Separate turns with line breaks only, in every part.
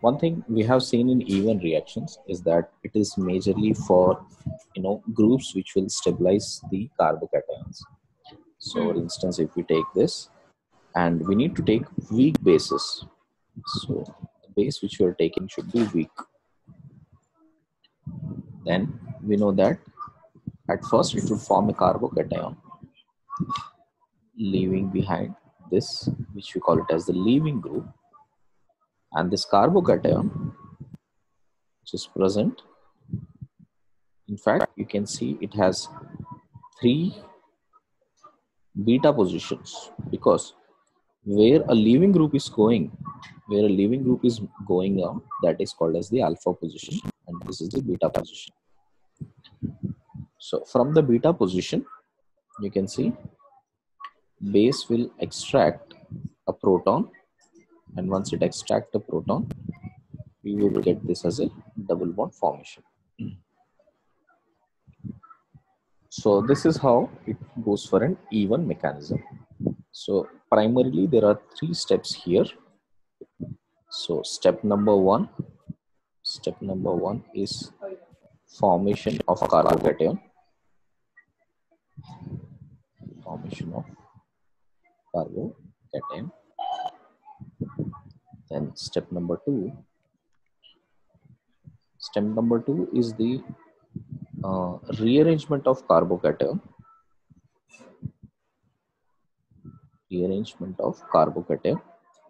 one thing we have seen in even reactions is that it is majorly for groups which will stabilize the carbocations. So for instance, if we take this and we need to take weak bases, so the base which we are taking should be weak, then we know that at first it will form a carbocation leaving behind this, which we call it as the leaving group, and this carbocation which is present, in fact you can see it has 3 beta positions, because where a leaving group is going, out, that is called as the alpha position, and this is the beta position. So from the beta position, you can see base will extract a proton, and once it extracts a proton, we will get this as a double bond formation. So this is how it goes for an even mechanism. So primarily there are 3 steps here. So step number one is formation of carbocation. Then step number two is the rearrangement of carbocation.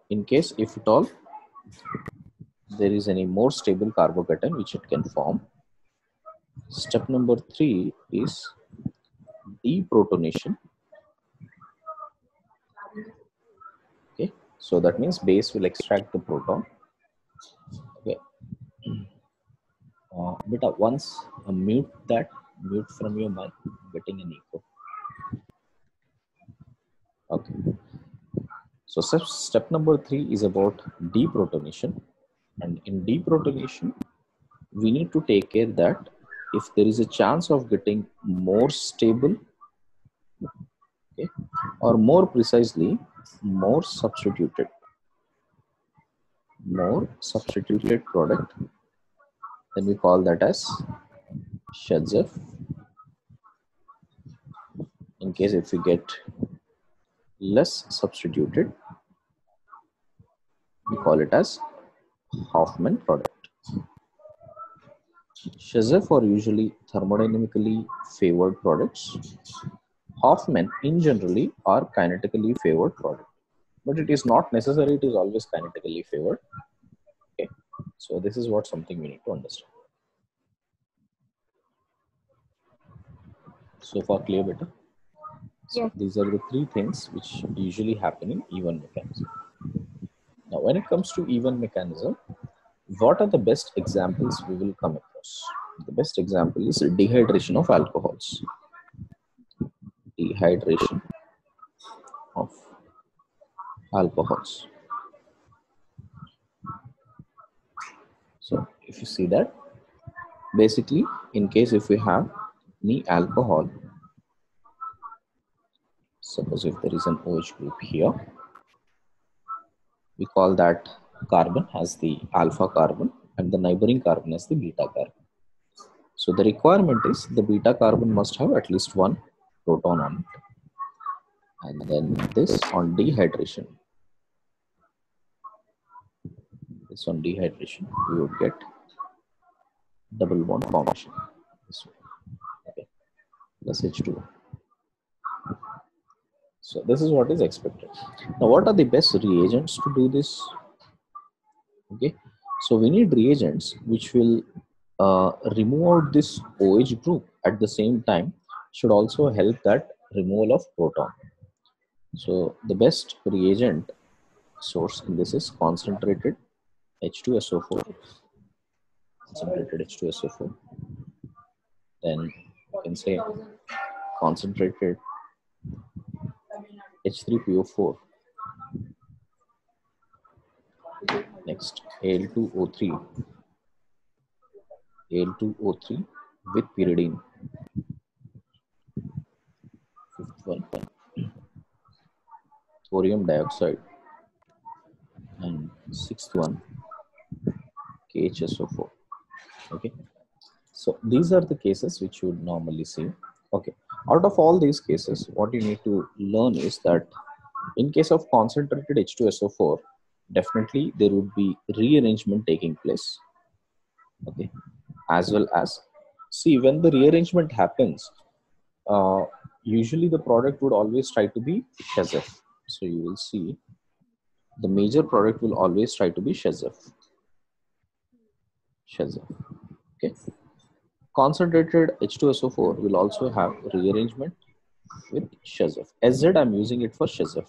In case if at all there is any more stable carbocation which it can form. Step number 3 is deprotonation. Okay, so that means base will extract the proton. Okay, beta, once mute from your mic, getting an echo. Okay, so step number 3 is about deprotonation, and in deprotonation we need to take care that if there is a chance of getting more stable, okay, or more precisely more substituted product, then we call that as Shadzev. In case if we get less substituted, we call it as Hoffman product. Shadzev are usually thermodynamically favored products. Hoffman in generally are kinetically favored product, but it is not necessary it is always kinetically favored. Okay, so this is what something we need to understand. So far clear, beta? So yes. These are the 3 things which usually happen in even mechanism. Now when it comes to even mechanism, what are the best examples we will come across? The best example is dehydration of alcohols. Dehydration of alcohols. So if you see that, basically in case if we have any alcohol, suppose if there is an OH group here, we call that carbon as the alpha carbon and the neighboring carbon as the beta carbon. So the requirement is the beta carbon must have at least 1 proton on it, and then this on dehydration, we would get double bond formation this way, okay, plus H2O. So this is what is expected. Now what are the best reagents to do this? Okay, so we need reagents which will remove out this OH group, at the same time should also help that removal of proton. So the best reagent source in this is concentrated H2SO4. Then you can say concentrated H3PO4. Next, Al2O3 with pyridine. Fifth one, thorium dioxide. And sixth one, KHSO4. Okay, so these are the cases which you would normally see. Okay, out of all these cases, what you need to learn is that in case of concentrated H2SO4, definitely there would be rearrangement taking place. Okay, as well as, see, when the rearrangement happens, usually the product would always try to be Shazef. So you will see the major product will always try to be Shazef. Okay. Concentrated H2SO4 will also have rearrangement with Shazef. SZ, I'm using it for Shazef.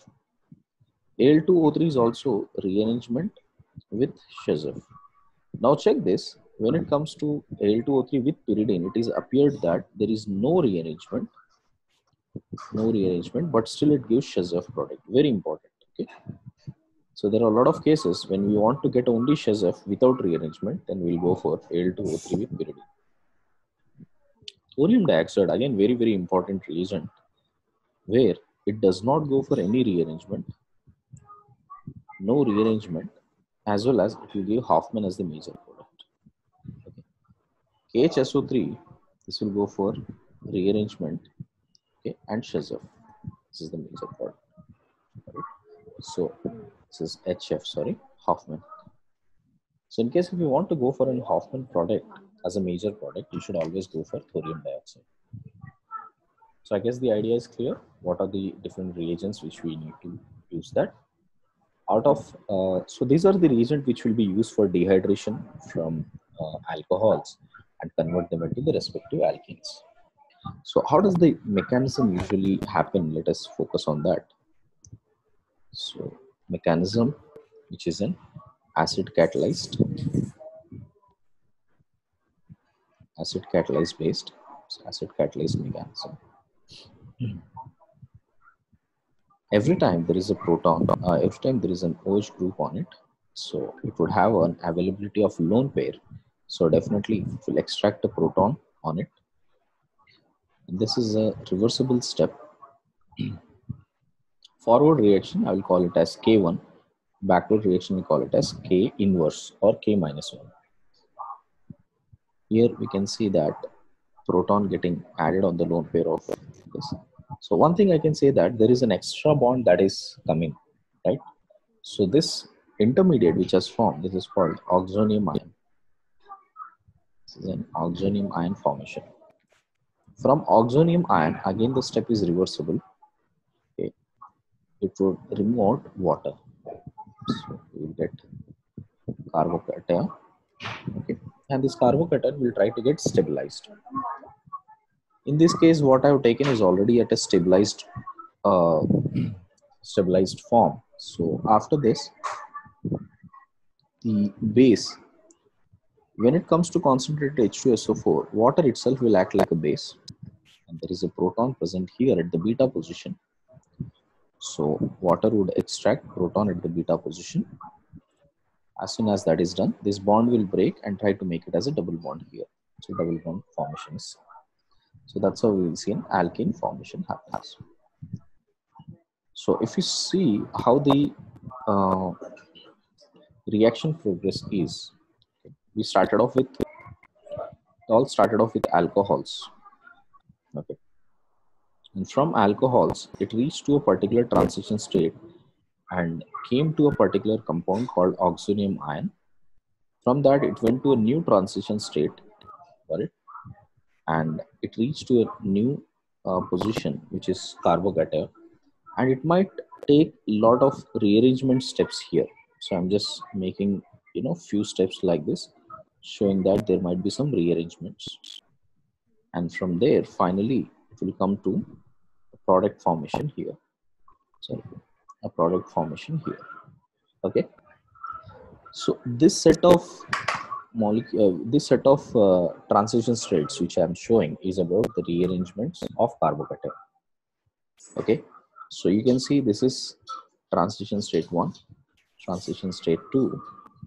Al2O3 is also rearrangement with Shazef. Now check this. When it comes to Al2O3 with pyridine, it is appeared that there is no rearrangement, but still it gives Shazef product. Very important. Okay. So there are a lot of cases when we want to get only Shazef without rearrangement, then we'll go for Al2O3 with pyridine. Thorium dioxide, again, very, very important reagent, where it does not go for any rearrangement, no rearrangement, as well as it will give Hoffman as the major product. Okay. KHSO3, this will go for rearrangement, okay, and Shazef. This is the major product. Right? So this is HF, sorry, Hoffman. So in case if you want to go for an Hoffman product as a major product, you should always go for thorium dioxide. So I guess the idea is clear. What are the different reagents which we need to use that? Out of, so these are the reagents which will be used for dehydration from alcohols and convert them into the respective alkenes. So how does the mechanism usually happen? Let us focus on that. So mechanism, which is an acid catalyzed based, so acid catalyzed mechanism. Every time there is a proton, every time there is an OH group on it, so it would have an availability of lone pair. So definitely it will extract a proton on it. And this is a reversible step. Forward reaction, I will call it as K1. Backward reaction, we call it as K inverse or K minus 1. Here we can see that proton getting added on the lone pair of this. So one thing I can say that there is an extra bond that is coming, right? So this intermediate which has formed, this is called oxonium ion. This is an oxonium ion formation. From oxonium ion, again the step is reversible. Okay. It would remove water. So we will get carbocation. Okay. And this carbocation will try to get stabilized. In this case, what I have taken is already at a stabilized form. So after this, the base, when it comes to concentrated H2SO4, water itself will act like a base. And there is a proton present here at the beta position. So water would extract proton at the beta position. As soon as that is done, this bond will break and try to make it as a double bond here. So double bond formation is. So that's how we will see an alkene formation happens. So if you see how the reaction progress is, we started off with, alcohols. Okay. And from alcohols, it reached to a particular transition state and came to a particular compound called oxonium ion. From that, it went to a new transition state, right? And it reached to a new position, which is carbocation. And it might take a lot of rearrangement steps here. So I'm just making, few steps like this, showing that there might be some rearrangements. And from there, finally, it will come to a product formation here. Sorry, a product formation here. Okay. So this set of transition states which I am showing is about the rearrangements of carbocation. Okay. So you can see this is transition state 1, transition state 2.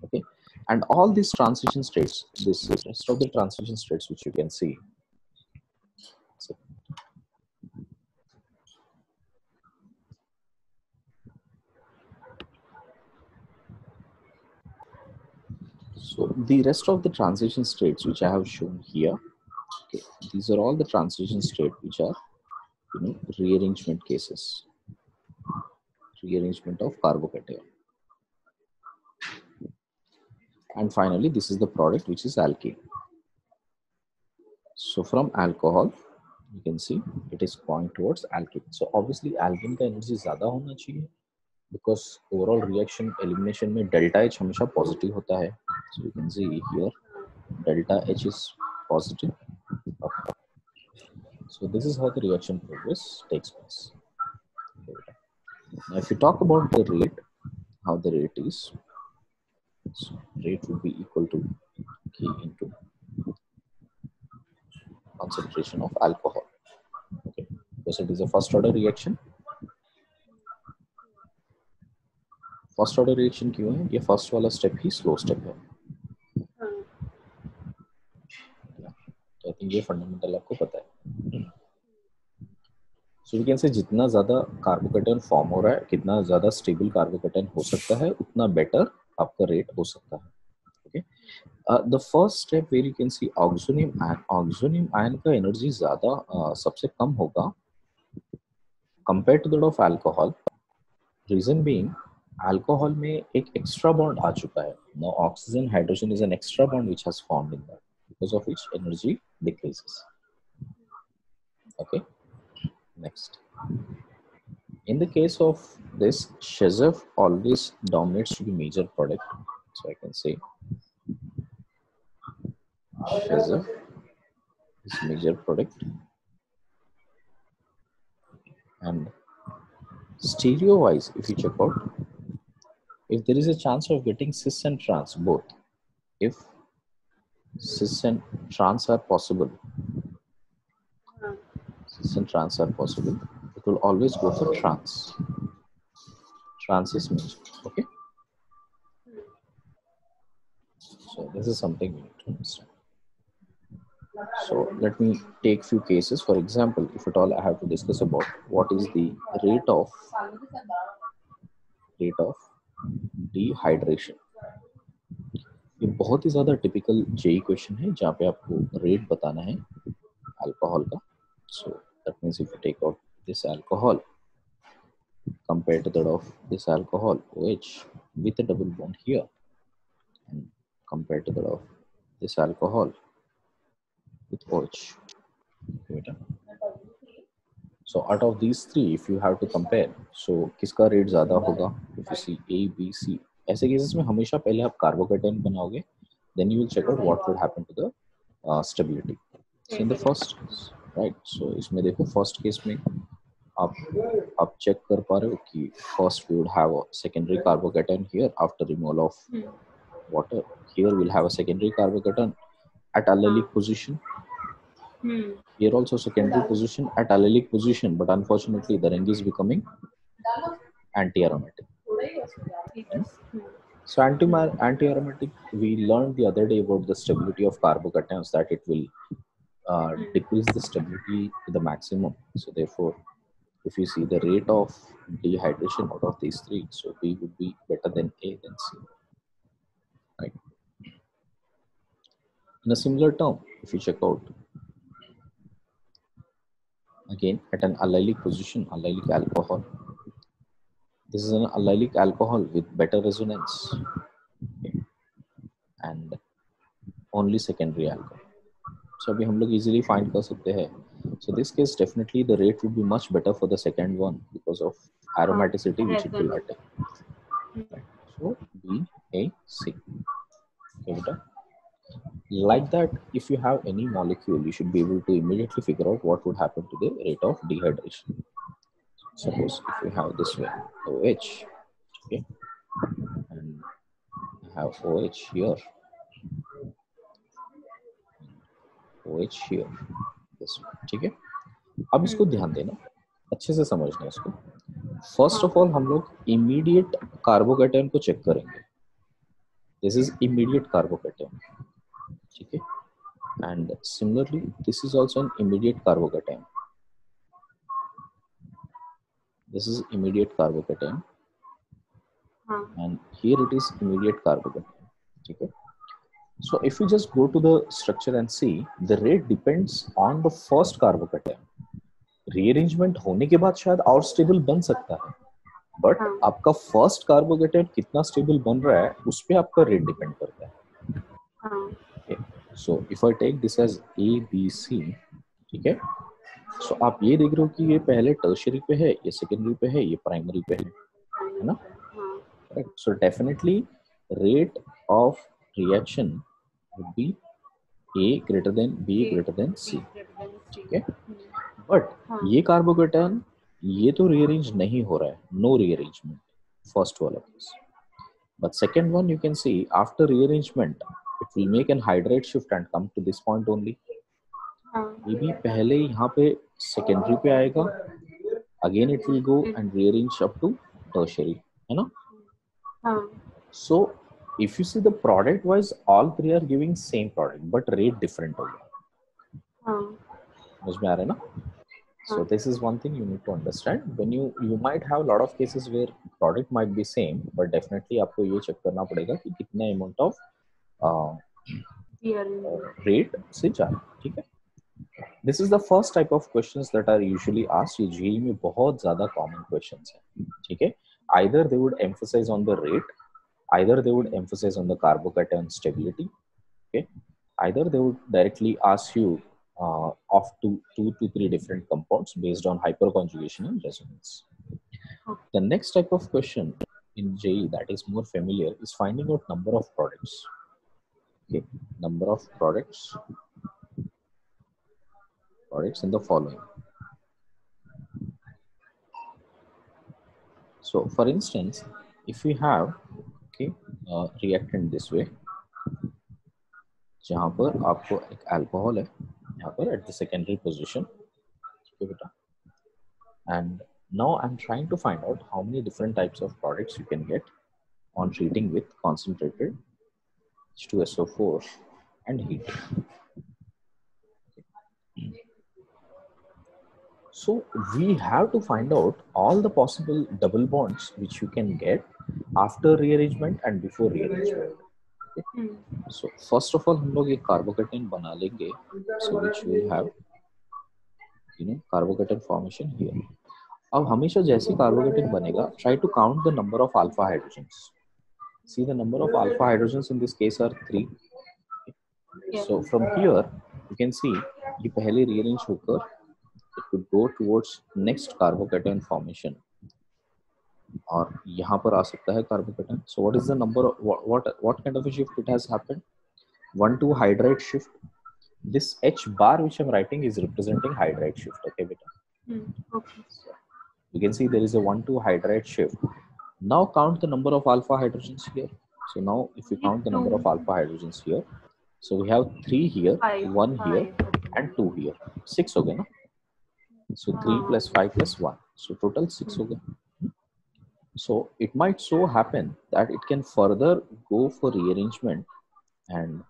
Okay. And all these transition states, this rest of the transition states which you can see. So, So the rest of the transition states which I have shown here, okay, these are all the transition state which are, you know, rearrangement cases, rearrangement of carbocation. And finally, this is the product which is alkene. So from alcohol, you can see it is going towards alkene. So obviously alkene का energy ज़्यादा होना चाहिए because overall reaction elimination में delta H हमेशा positive होता है. So you can see here delta H is positive. Okay. So this is how the reaction progress takes place. Now if you talk about the rate, how the rate is, so rate would be equal to K into concentration of alcohol. Okay, because it is a first order reaction. First order reaction क्यों है? ये first वाला step ही slow step है. I think ये fundamental आपको पता है. So we can say जितना ज़्यादा कार्बोकेटन फॉर्म हो रहा है, कितना ज़्यादा स्टेबल कार्बोकेटन हो सकता है, उतना बेटर आपका रेट हो सकता है. Okay, the first step where you can see oxonium ion. Oxonium ion का एनर्जी ज़्यादा सबसे कम होगा compare to that of alcohol. Reason being alcohol में एक एक्स्ट्रा बॉन्ड आ चुका है. Now oxygen hydrogen is an extra bond which has formed in that, because of which energy decreases. Okay, next. In the case of this, Shezef always dominates to be major product. So I can say Shezef is major product, and stereo wise, if you check out, if there is a chance of getting cis and trans both, if cis and trans are possible, cis and trans are possible, it will always go for trans. Trans is major. Okay, so this is something we need to understand. So let me take few cases. For example, if at all I have to discuss about what is the rate of dehydration. ये बहुत ही ज़्यादा typical JEE question है जहाँ पे आपको rate बताना है alcohol का. So that means if you take out this alcohol compared to that of this alcohol OH with a double bond here, and compared to that of this alcohol with OH. So out of these three, if you have to compare, so किसका rate ज़्यादा होगा? If you see A, B, C, ऐसे cases में हमेशा पहले आप carbocation बनाओगे, then you will check out what would happen to the stability. So in the first case, right? So इसमें देखो first case में आप check कर पा रहे हो कि first we would have a secondary carbocation here after removal of water. Here we'll have a secondary carbocation at allylic position. Here also secondary position at allylic position, but unfortunately the ring is becoming anti-aromatic. So anti-aromatic, we learned the other day about the stability of carbocations, that it will decrease the stability to the maximum. So therefore, if you see the rate of dehydration out of these three, so B would be better than A than C. Right. In a similar term, if you check out, again at an allylic position, allylic alcohol, this is an allylic alcohol with better resonance, okay, and only secondary alcohol. So अभी हम लोग easily find कर सकते हैं. So this case definitely the rate would be much better for the second one because of aromaticity which it will attain. Right. So B, A, C. Okay, beta. Like that, if you have any molecule, you should be able to immediately figure out what would happen to the rate of dehydration. Suppose if you have this one, OH, okay, and I have OH here, OH here, this one, ठीक है. अब इसको ध्यान देना, अच्छे से समझना इसको. फर्स्ट ऑफ ऑल हम लोग इमीडिएट कार्बोकेटाइन को चेक करेंगे. दिस इज इमीडिएट कार्बोकेटाइन, ठीक है. And similarly this is also an immediate carbocation. This is immediate carbocation, and here it is immediate carbocation. Okay. So if we just go to the structure and see, the rate depends on the first carbocation. Rearrangement होने के बाद शायद और stable बन सकता है, but आपका first carbocation कितना स्टेबल बन रहा है उस पे आपका रेट डिपेंड करता है. So if I take this as A B C, ठीक है, सो आप ये देख रहे हो कि ये पहले टर्शियरी पे है, ये सेकेंडरी पे है, ये प्राइमरी पे है ना. So definitely rate of reaction would be A greater than B greater than C, ठीक है. बट ये कार्बोकेटाइन ये तो रीअरेंज नहीं हो रहा है, नो रीअरेंजमेंट फर्स्ट वाला केस. But second one you can see after rearrangement it will make an hydride shift and come to this point only. ये भी पहले यहाँ पे सेकेंडरी पे आएगा, again it will go and rearrange up to tertiary, है ना. सो if you see the product wise all three are giving same product but rate different होगा. समझ में आ रहा है ना. So this is one thing you need to understand. When you might have a lot of cases where product might be same but definitely आपको ये check करना पड़ेगा कि कितना amount of rate से जा रहा है, ठीक है. This is the first type of questions that are usually asked. ये GE में बहुत ज़्यादा common questions हैं, ठीक है. Either they would emphasize on the rate, either they would emphasize on the carbocation stability, okay, either they would directly ask you of two to three different compounds based on hyperconjugation and resonance. The next type of question in JE that is more familiar is finding out number of products. Okay, number of products in the following. So for instance, if we have reactant this way, जहाँ पर आपको एक alcohol है यहाँ पर at the secondary position, ठीक है बेटा. And now I'm trying to find out how many different types of products you can get on treating with concentrated H2SO4 and heat. So we have to find out all the possible double bonds which you can get after rearrangement and before rearrangement. Okay. So first of all हम लोग एक carbocation बना लेंगे, so which will have carbocation formation here. अब हमेशा जैसे carbocation बनेगा, try to count the number of alpha hydrogens. See the number of alpha hydrogens in this case are 3. Okay. So from here you can see ये पहले rearrange होकर it could go towards next carbocation formation और यहाँ पर आ सकता है carbocation. So what is the number of, what kind of a shift it has happened? 1,2 hydride shift. This H bar which I'm writing is representing hydride shift. Okay, beta.
Okay.
So you can see there is a 1,2 hydride shift. Now count the number of alpha hydrogens here. So now if you count the number of alpha hydrogens here, so we have 3 here, 1 here, and 2 here. 6 हो गए ना? So 3 plus 5 plus 1. So total 6 हो गए. So it might so happen that it can further go for rearrangement and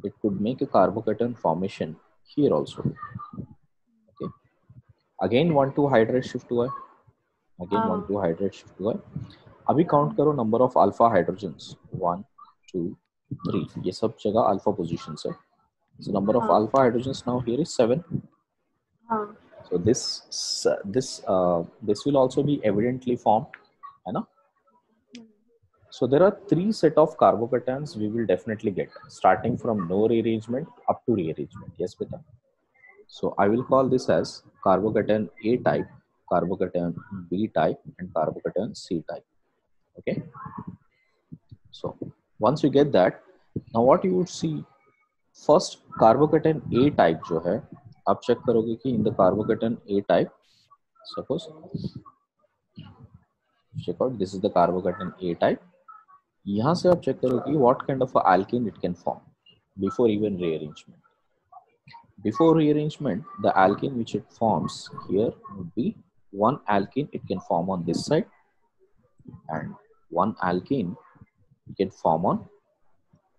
it could make a carbocation formation here also. Okay. Again 1,2 hydride shift हुआ है. Again 1,2 hydride shift हुआ है. अभी count करो number of alpha hydrogens. 1, 2, 3. ये सब जगह alpha positions है. So number of alpha hydrogens now here is 7. So this will also be evidently formed, है ना? So there are 3 set of carbocations we will definitely get, starting from no rearrangement up to rearrangement. Yes, beta. So I will call this as carbocation A type, carbocation B type, and carbocation C type. Okay. So once you get that, now what you would see, first carbocation A type जो है, आप check करोगे कि in the carbocation A type, suppose check out this is the carbocation A type. यहाँ से आप check करोगे what kind of a alkene it can form before even rearrangement. Before rearrangement, the alkene which it forms here would be one alkene it can form on this side and one alkene it can form on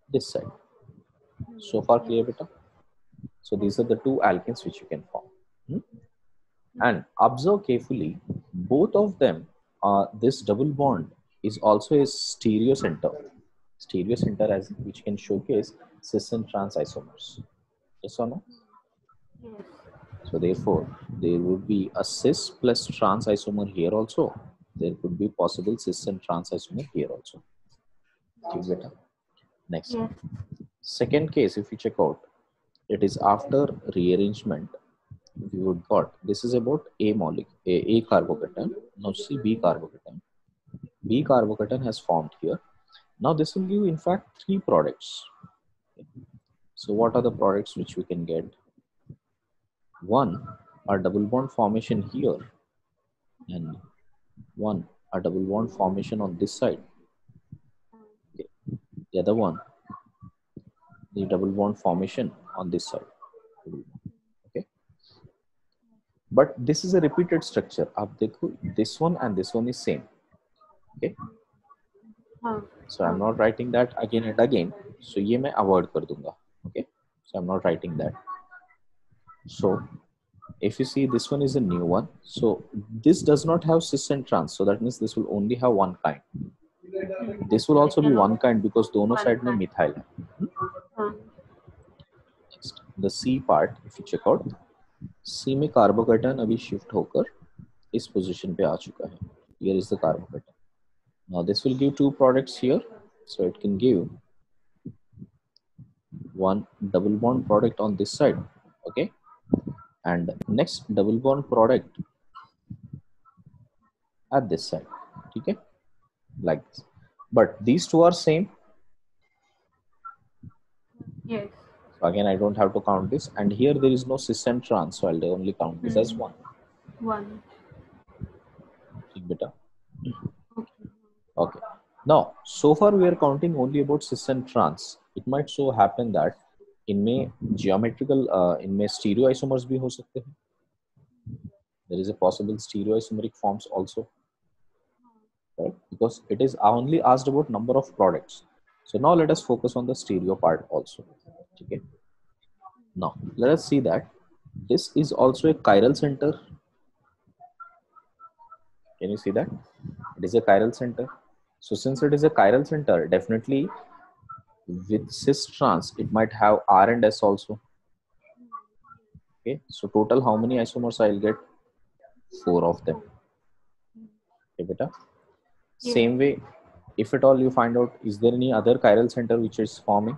this side. So far clear, beta? So these are the 2 alkenes which you can form. And observe carefully, both of them, this double bond is also a stereo center. Stereocenter as which can showcase cis and trans isomers. Yes or no?
Yes.
So therefore, there would be a cis plus trans isomer here also. There could be possible cis and trans isomer here also. ठीक बेटा. Next.
Yes.
Second case, if you check out, it is after rearrangement. We would got this is about A molecule, A carbocation. Now see B carbocation. B carbocation has formed here. Now this will give in fact 3 products. So what are the products which we can get? One, a double bond formation here, and one, a double bond formation on this side. Okay. The other one, the double bond formation on this side. Okay. But this is a repeated structure. आप देखो, this one and this one is same. Okay. So I'm not writing that again and again. So ये मैं avoid कर दूंगा. Okay. So I'm not writing that. So if you see, this one is a new one. So this does not have cis and trans. So that means this will only have one kind. This will also be one kind because दोनों side में methyl है. Next, the C part, if you check out, C में कार्बोकेटन अभी shift होकर इस position पे आ चुका है. Here is the carbocation. Now this will give 2 products here. So it can give one double bond product on this side. Okay. And next double bond product at this side. Okay. Like this. But these two are same.
Yes.
So again, I don't have to count this. And here there is no cis and trans. So I'll only count this as 1.
1.
Beta. Okay. Now, so far we are counting only about cis and trans. It might so happen that इनमें geometrical, इनमें stereoisomers भी हो सकते हैं. There is a possible stereoisomeric forms also, right? Because it is only asked about number of products. So now let us focus on the stereo part also. Okay. Now let us see that this is also a chiral center. Can you see that? It is a chiral center. So since it is a chiral center, definitely with cis trans, it might have R and S also. Okay. So total how many isomers I'll get? 4 of them. Okay, beta.
Yeah.
Same way, if at all you find out, is there any other chiral center which is forming?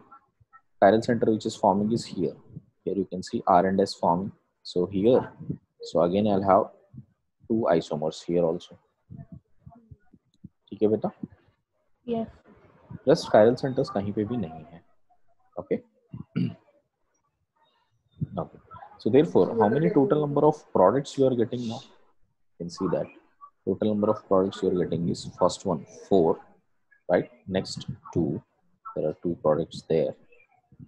Chiral center which is forming is here. Here you can see R and S forming. So here, so again I'll have 2 isomers here also. ठीक है बेटा?
Yes.
Just chiral centers कहीं पे भी नहीं है. Okay. Okay. So therefore, how many total number of products you are getting now? You can see that total number of products you are getting is first one 4, right? Next 2, there are 2 products there.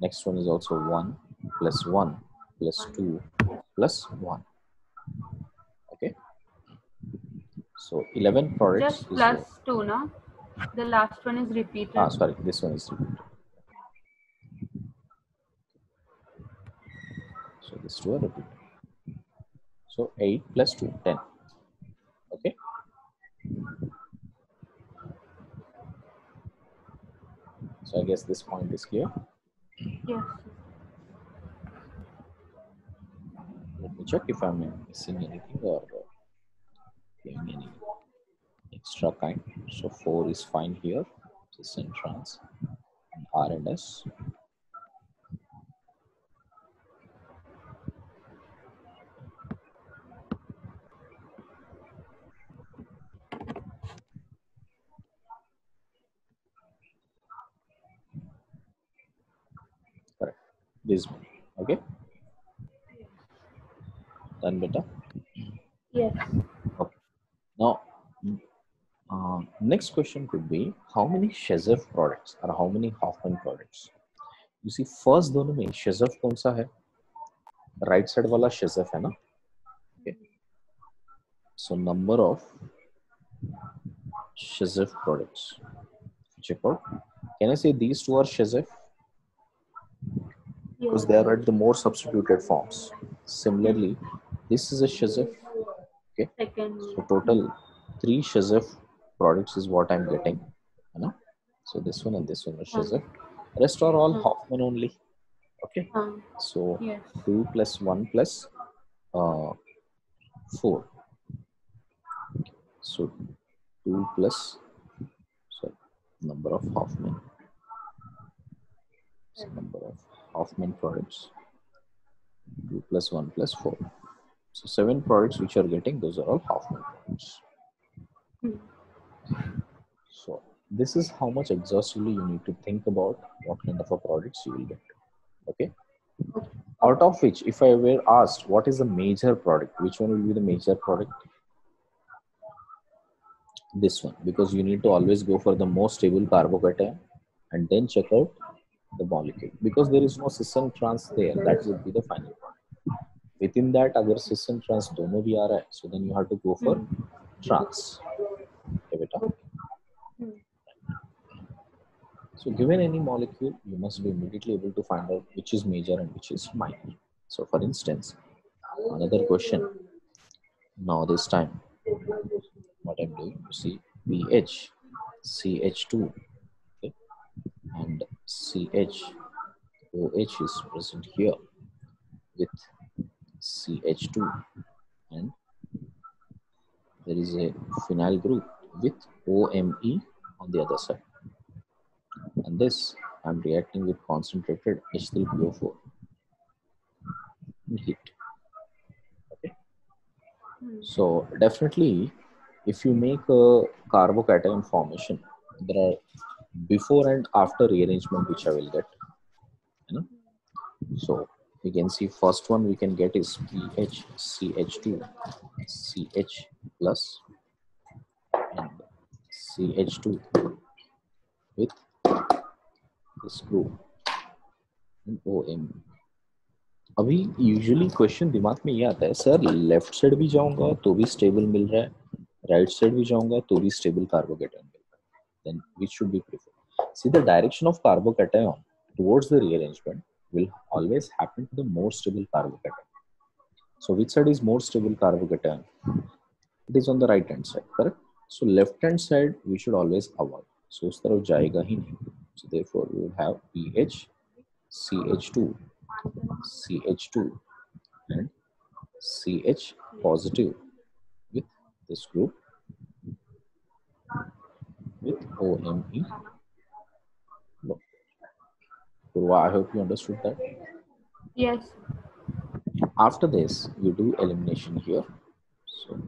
Next one is also 1 plus 1 plus 2 plus 1. Okay. So 11 products.
Just plus 2, no? The last one is repeated.
Ah, sorry, this one is repeated. So this 2 are repeated. So 8 plus 2, 10. Okay. So I guess this point is clear.
Yes.
Let me check if I'm missing anything or getting any extra kind. So 4 is fine here. Cis and trans, R and S. Correct. This one. Okay. Done, beta.
Yes.
Okay. Now, next question could be how many Shezef products or how many Hoffman products? You see, first दोनों में Shezef कौन सा है? Right side वाला Shezef है ना? Okay. So number of Shezef products. Check out. Can I say these 2 are Shezef? Because they are at the more substituted forms. Similarly, this is a Shezef. Okay.
Second.
So total 3 Shezef products is what I'm getting. You know? So this one and this one are Schizoid. Rest are all Hoffman only. Okay. So
Yes.
2 plus 1 plus 4. So 2 plus, sorry, number of Hoffman. So number of Hoffman products. 2 plus 1 plus 4. So 7 products which are getting, those are all Hoffman products. So this is how much exhaustively you need to think about what kind of a products you will get. Okay. Out of which, if I were asked what is the major product, which one will be the major product? This one, because you need to always go for the most stable carbocation and then check out the molecule, because there is no cis and trans there. That would be the final product. Within that, agar cis and trans dono bhi aa raha hai, so then you have to go for trans. Okay, beta. So given any molecule, you must be immediately able to find out which is major and which is minor. So for instance, another question. Now this time, what I'm doing, you see pH, CH2, okay, and CHOH is present here with CH2, and there is a phenyl group with OMe on the other side. And this I'm reacting with concentrated H3PO4 and heat. Okay. So definitely, if you make a carbocation formation, there are before and after rearrangement which I will get. You know? So we can see first one we can get is PHCH2 CH plus and CH2 with this group and OM. अभी usually question दिमाग में ये आता है, sir left side भी जाऊंगा तो भी स्टेबल मिल रहा है, राइट साइड भी जाऊंगा तो भी स्टेबल कार्बोकेटायन मिल रहा है, then which should be prefer? See the direction of carbocation towards the rearrangement will always happen to the more stable carbocation. So which side is more stable carbocation? It is on the right hand side, correct? So left hand side we should always avoid. So उस तरफ जाएगा ही नहीं. So therefore we will have PH CH2 CH2 and CH positive with this group with OMe. Purva, I hope you understood that.
Yes.
After this, you do elimination here. So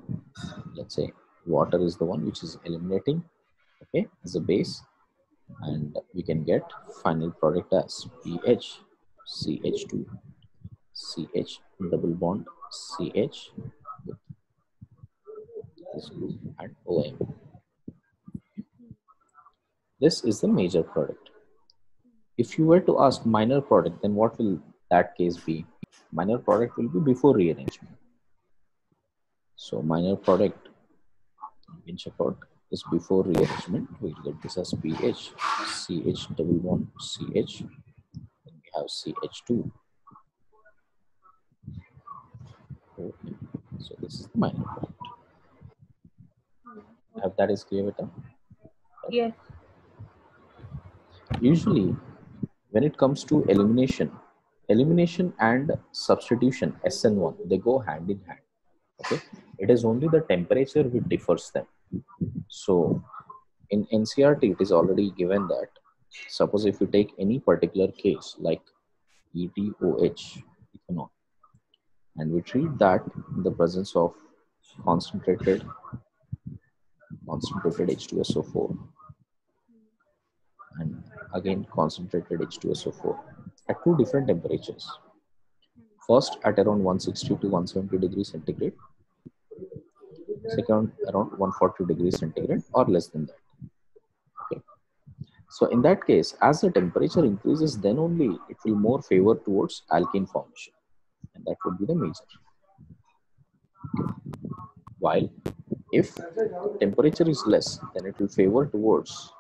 let's say water is the one which is eliminating, okay, as a base, and we can get final product as PH CH2 CH double bond CH with this group and OM. This is the major product. If you were to ask minor product, then what will that case be? Minor product will be before rearrangement. So minor product, you can check out, is before rearrangement. We'll get this as PH, CH double bond CH. Then we have CH2. Okay. So this is the minor product. I hope that is clear with them.
Yes.
Usually, when it comes to elimination and substitution, SN1, they go hand in hand. Okay, it is only the temperature which differs them. So in NCRT, it is already given that suppose if you take any particular case like ETOH, ethanol, and we treat that in the presence of concentrated H2SO4 and again concentrated H2SO4 at two different temperatures. First at around 160 to 170 degrees centigrade, second around 140 degrees centigrade or less than that. Okay. So in that case, as the temperature increases, then only it will more favor towards alkene formation, and that would be the major. Okay. While if temperature is less, then it will favor towards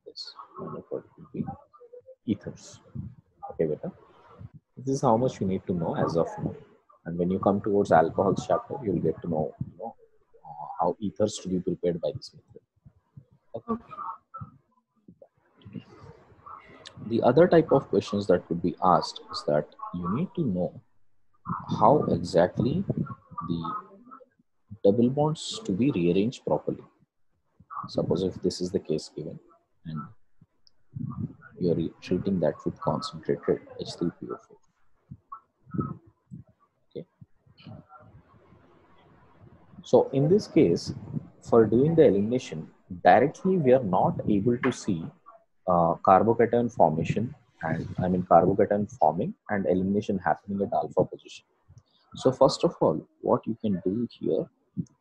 this minor product will be ethers. Okay, beta. This is how much you need to know as of now. And when you come towards alcohols chapter, you'll get to know, how ethers to be prepared by this method. Okay. The other type of questions that could be asked is that you need to know how exactly the double bonds to be rearranged properly. Suppose if this is the case given and you're treating that with concentrated H3PO4. Okay. So in this case, for doing the elimination, directly we are not able to see carbocation formation and carbocation forming and elimination happening at alpha position. So first of all, what you can do here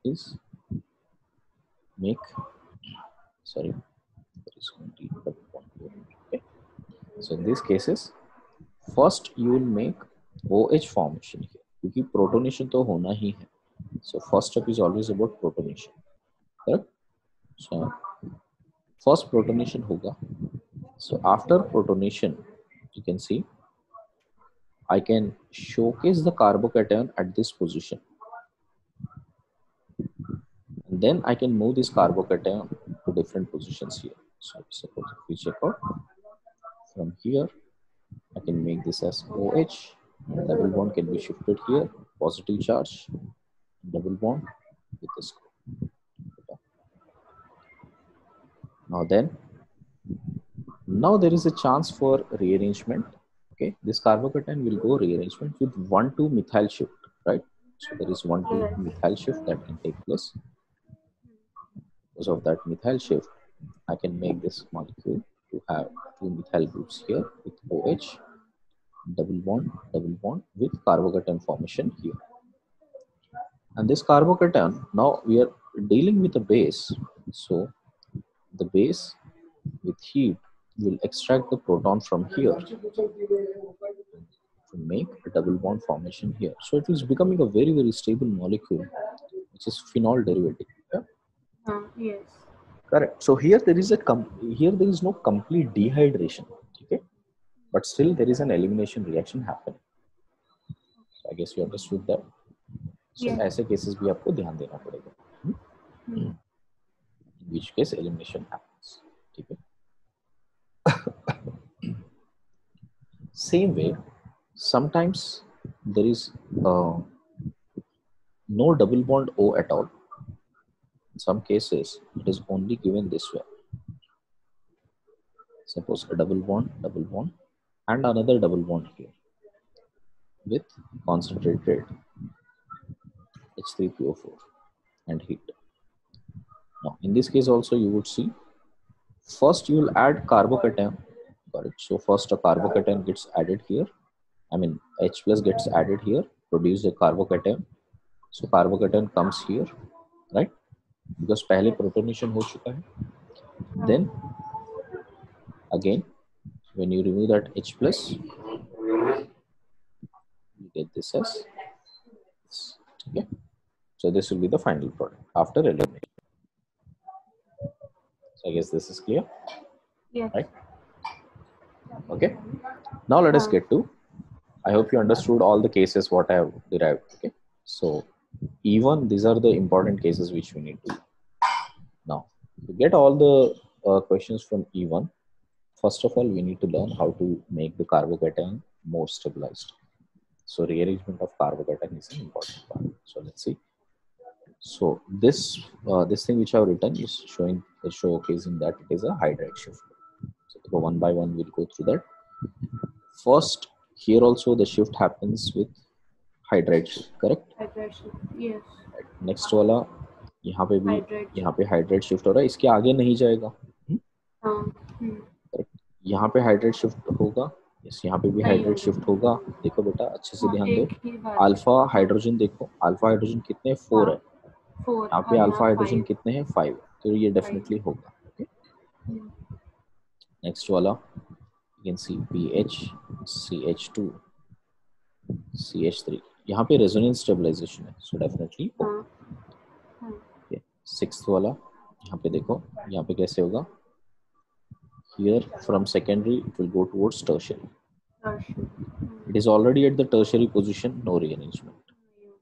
is make, sorry, there is only double bond here. Okay. So in these cases, first you will make OH formation here, क्योंकि protonation तो होना ही है. So first step is always about protonation, correct? So first protonation होगा. So after protonation, you can see I can showcase the carbocation at this position. And then I can move this carbocation to different positions here. So suppose if we check out from here, I can make this as OH. Double bond can be shifted here, positive charge, double bond with this. Now there is a chance for rearrangement. Okay, this carbocation will go rearrangement with 1,2 methyl shift, right? So there is 1,2 methyl shift that can take place. Because of that methyl shift, I can make this molecule to have 2 methyl groups here with OH, double bond with carbocation formation here. And this carbocation, now we are dealing with a base. So the base with heat will extract the proton from here to make a double bond formation here. So it is becoming a very, very stable molecule, which is phenol derivative. Yeah?
Yes.
Correct. So here there is no complete dehydration. Okay, but still there is an elimination reaction happening. So I guess you understood that. So ऐसे cases भी आपको ध्यान देना पड़ेगा. In which case elimination happens. ठीक है. Same way, sometimes there is no double bond O at all. In some cases, it is only given this way. Suppose a double bond, and another double bond here with concentrated H3PO4 and heat. Now, in this case also you would see, first you will add carbocation. Got it. So first a carbocation gets added here. H plus gets added here, produce a carbocation. So carbocation comes here, right? Because पहले protonation हो चुका है. Then again, when you remove that H plus, you get this as this. Okay. So this will be the final product after elimination. So I guess this is clear.
Yes.
Right. Okay. Now let us get to. I hope you understood all the cases what I have derived. Okay. So even these are the important cases which we need to. Now to get all the questions from E1, first of all we need to learn how to make the carbocation more stabilized. So rearrangement of carbocation is an important part. So let's see. So this thing which I have written is showcasing that it is a hydride shift. So one by one we'll go through that. First, here also the shift happens with hydride shift, correct?
Hydride shift, yes.
Next वाला यहाँ पे भी hydride shift हो रहा है, इसके आगे नहीं जाएगा. Correct. यहाँ पे hydride shift होगा, yes, यहाँ पे भी hydride shift होगा. देखो बेटा अच्छे से ध्यान दो. अल्फा हाइड्रोजन देखो, अल्फा हाइड्रोजन कितने 4 है. यहाँ पे अल्फा हाइड्रोजन कितने हैं 5. तो ये डेफिनेटली होगा. नेक्स्ट वाला you can see PH, CH2, CH3. यहाँ पे resonance stabilization है, so definitely होगा. Okay. Sixth वाला यहाँ पे देखो, यहाँ पे कैसे होगा. Here from secondary it will go towards tertiary. It is already at the tertiary position, no rearrangement.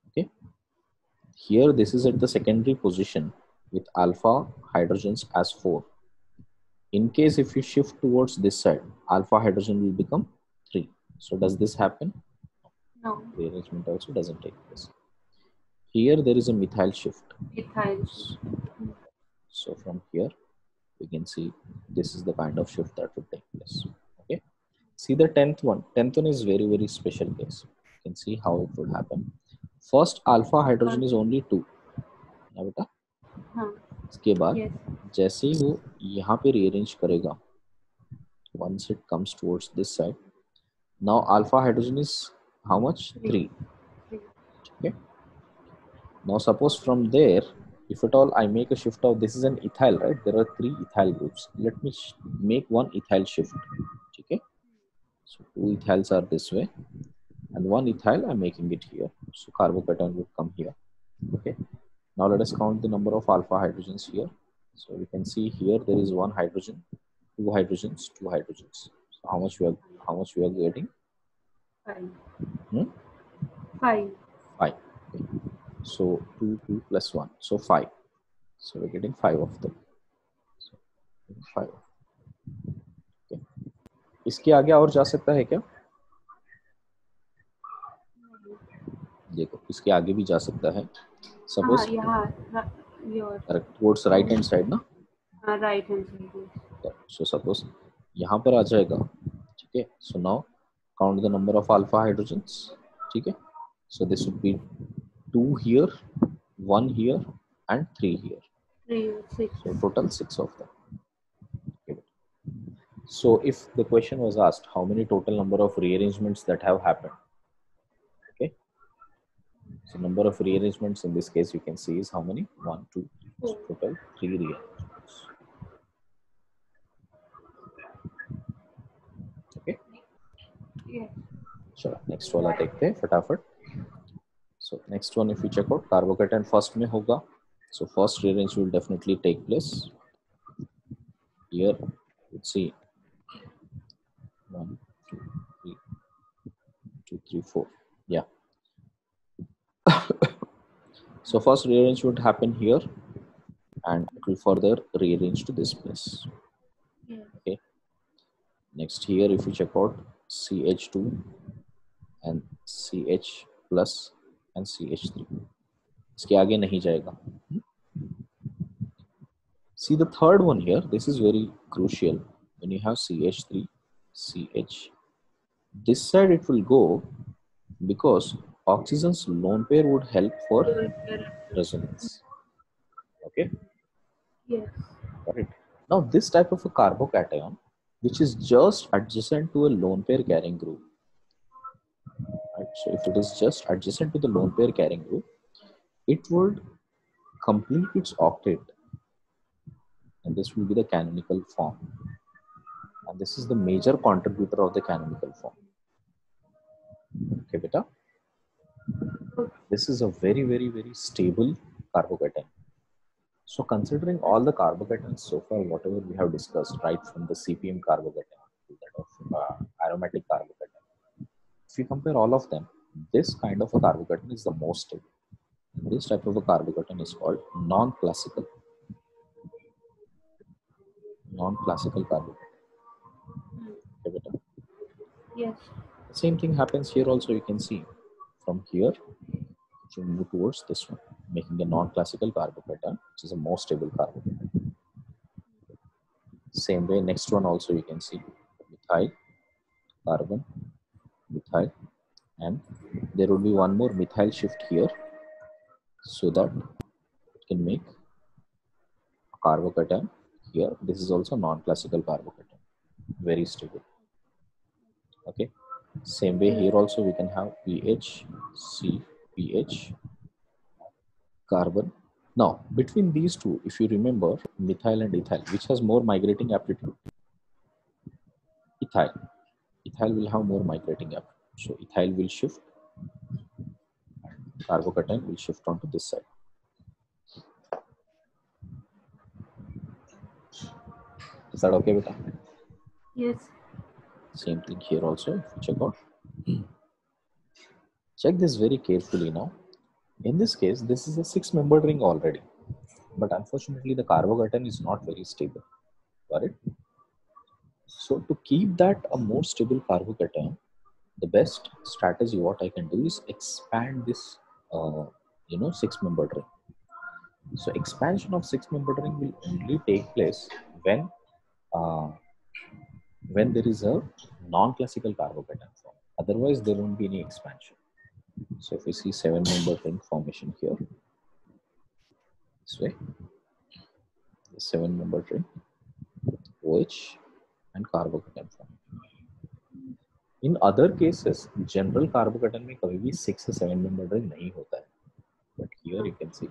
Okay. Here this is at the secondary position with alpha hydrogens as 4. In case if you shift towards this side, alpha hydrogen will become 3. So does this happen?
No.
Rearrangement also doesn't take place. Here there is a methyl shift.
Ethyl.
So from here we can see this is the kind of shift that would take place. Okay. See the 10th one. 10th one is very, very special case. You can see how it would happen. First alpha hydrogen is only 2. ना बेटा,
हाँ.
इसके बाद
Yes.
जैसे ही वो यहाँ पे rearrange करेगा, once it comes towards this side, now alpha hydrogen is how much? 3. Okay. Now suppose from there, if at all I make a shift of, this is an ethyl, right? There are 3 ethyl groups. Let me make one ethyl shift. Okay. So 2 ethyls are this way, and 1 ethyl I'm making it here. So carbocation would come here. Okay. Now let us count the number of alpha hydrogens here. So we can see here there is 1 hydrogen, 2 hydrogens, 2 hydrogens. So how much we are getting?
5.
Hmm?
5.
5. Okay. So 2, 2 plus 1. So 5. So we're getting 5 of them. So 5. Okay. इसके आगे और जा सकता है क्या? देखो इसके आगे भी जा सकता है. Suppose towards right hand side ना?
Right hand side.
So suppose यहाँ पर आ जाएगा, ठीक है? So now count the number of alpha hydrogens, ठीक है? So this would be 2 here, 1 here, and 3 here.
3, 6.
So total 6 of them. Okay. So if the question was asked, how many total number of rearrangements that have happened? Okay. So number of rearrangements in this case you can see is how many? 1, 2, 3. So total 3 rearrangements. Okay.
Yeah.
Sure. Next वाला देखते हैं फटाफट. So next one, if we check out, carbocation first में होगा. So first rearrange will definitely take place. Here, let's see. 1, 2, 3, 2, 3, 4. Yeah. So first rearrange would happen here, and it will further rearrange to this place.
Yeah.
Okay. Next here, if we check out CH2 and CH plus and CH3. इसके आगे नहीं जाएगा. See the third one here. This is very crucial. When you have CH3, CH, this side it will go because oxygen's lone pair would help for resonance. Okay.
Yes.
Got it. Now this type of a carbocation, which is just adjacent to a lone pair carrying group. Right. So if it is just adjacent to the lone pair carrying group, it would complete its octet. And this will be the canonical form. And this is the major contributor of the canonical form. Okay, beta. This is a very, very, very stable carbocation. So considering all the carbocations so far, whatever we have discussed, right from the CPM carbocation to that of aromatic carbocation, if you compare all of them, this kind of a carbocation is the most stable. This type of a carbocation is called non-classical. Non-classical carbocation. Okay, beta.
Yes.
The same thing happens here also. You can see from here to move towards this one, making a non-classical carbocation, which is a more stable carbocation. Same way, next one also you can see methyl, carbon, methyl, and there will be one more methyl shift here, so that it can make a carbocation here. This is also non-classical carbocation, very stable. Okay. Same way here also we can have PH, C, PH, carbon. Now between these two, if you remember methyl and ethyl, which has more migrating aptitude? Ethyl. Ethyl will have more migrating aptitude. So ethyl will shift, carbocation will shift onto this side. Is that okay, beta?
Yes.
Same thing here also. If you check out, check this very carefully now. In this case, this is a 6-membered ring already, but unfortunately the carbocation is not very stable. Got it? So to keep that a more stable carbocation, the best strategy what I can do is expand this six-membered ring. So expansion of six-membered ring will only take place uh, when there is a non-classical carbocation form. Otherwise, there won't be any expansion. So if we see seven-membered ring formation here, this way, the seven-membered ring, OH and carbocation form. In other cases, general carbocation में कभी भी 6 से 7 membered ring नहीं होता है. But here you can see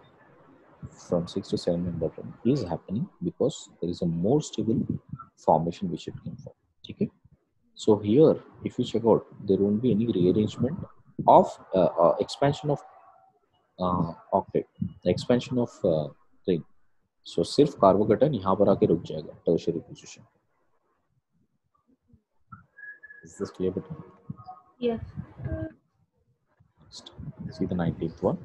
from 6 to 7 membered ring is happening because there is a more stable formation which it can form. Okay. So here, if you check out, there won't be any rearrangement of expansion of octet, the expansion of ring. So सिर्फ कार्बोकेटन यहाँ पर आके रुक जाएगा tertiary position. Is this clear?
Yes.
Next, see the 19th one.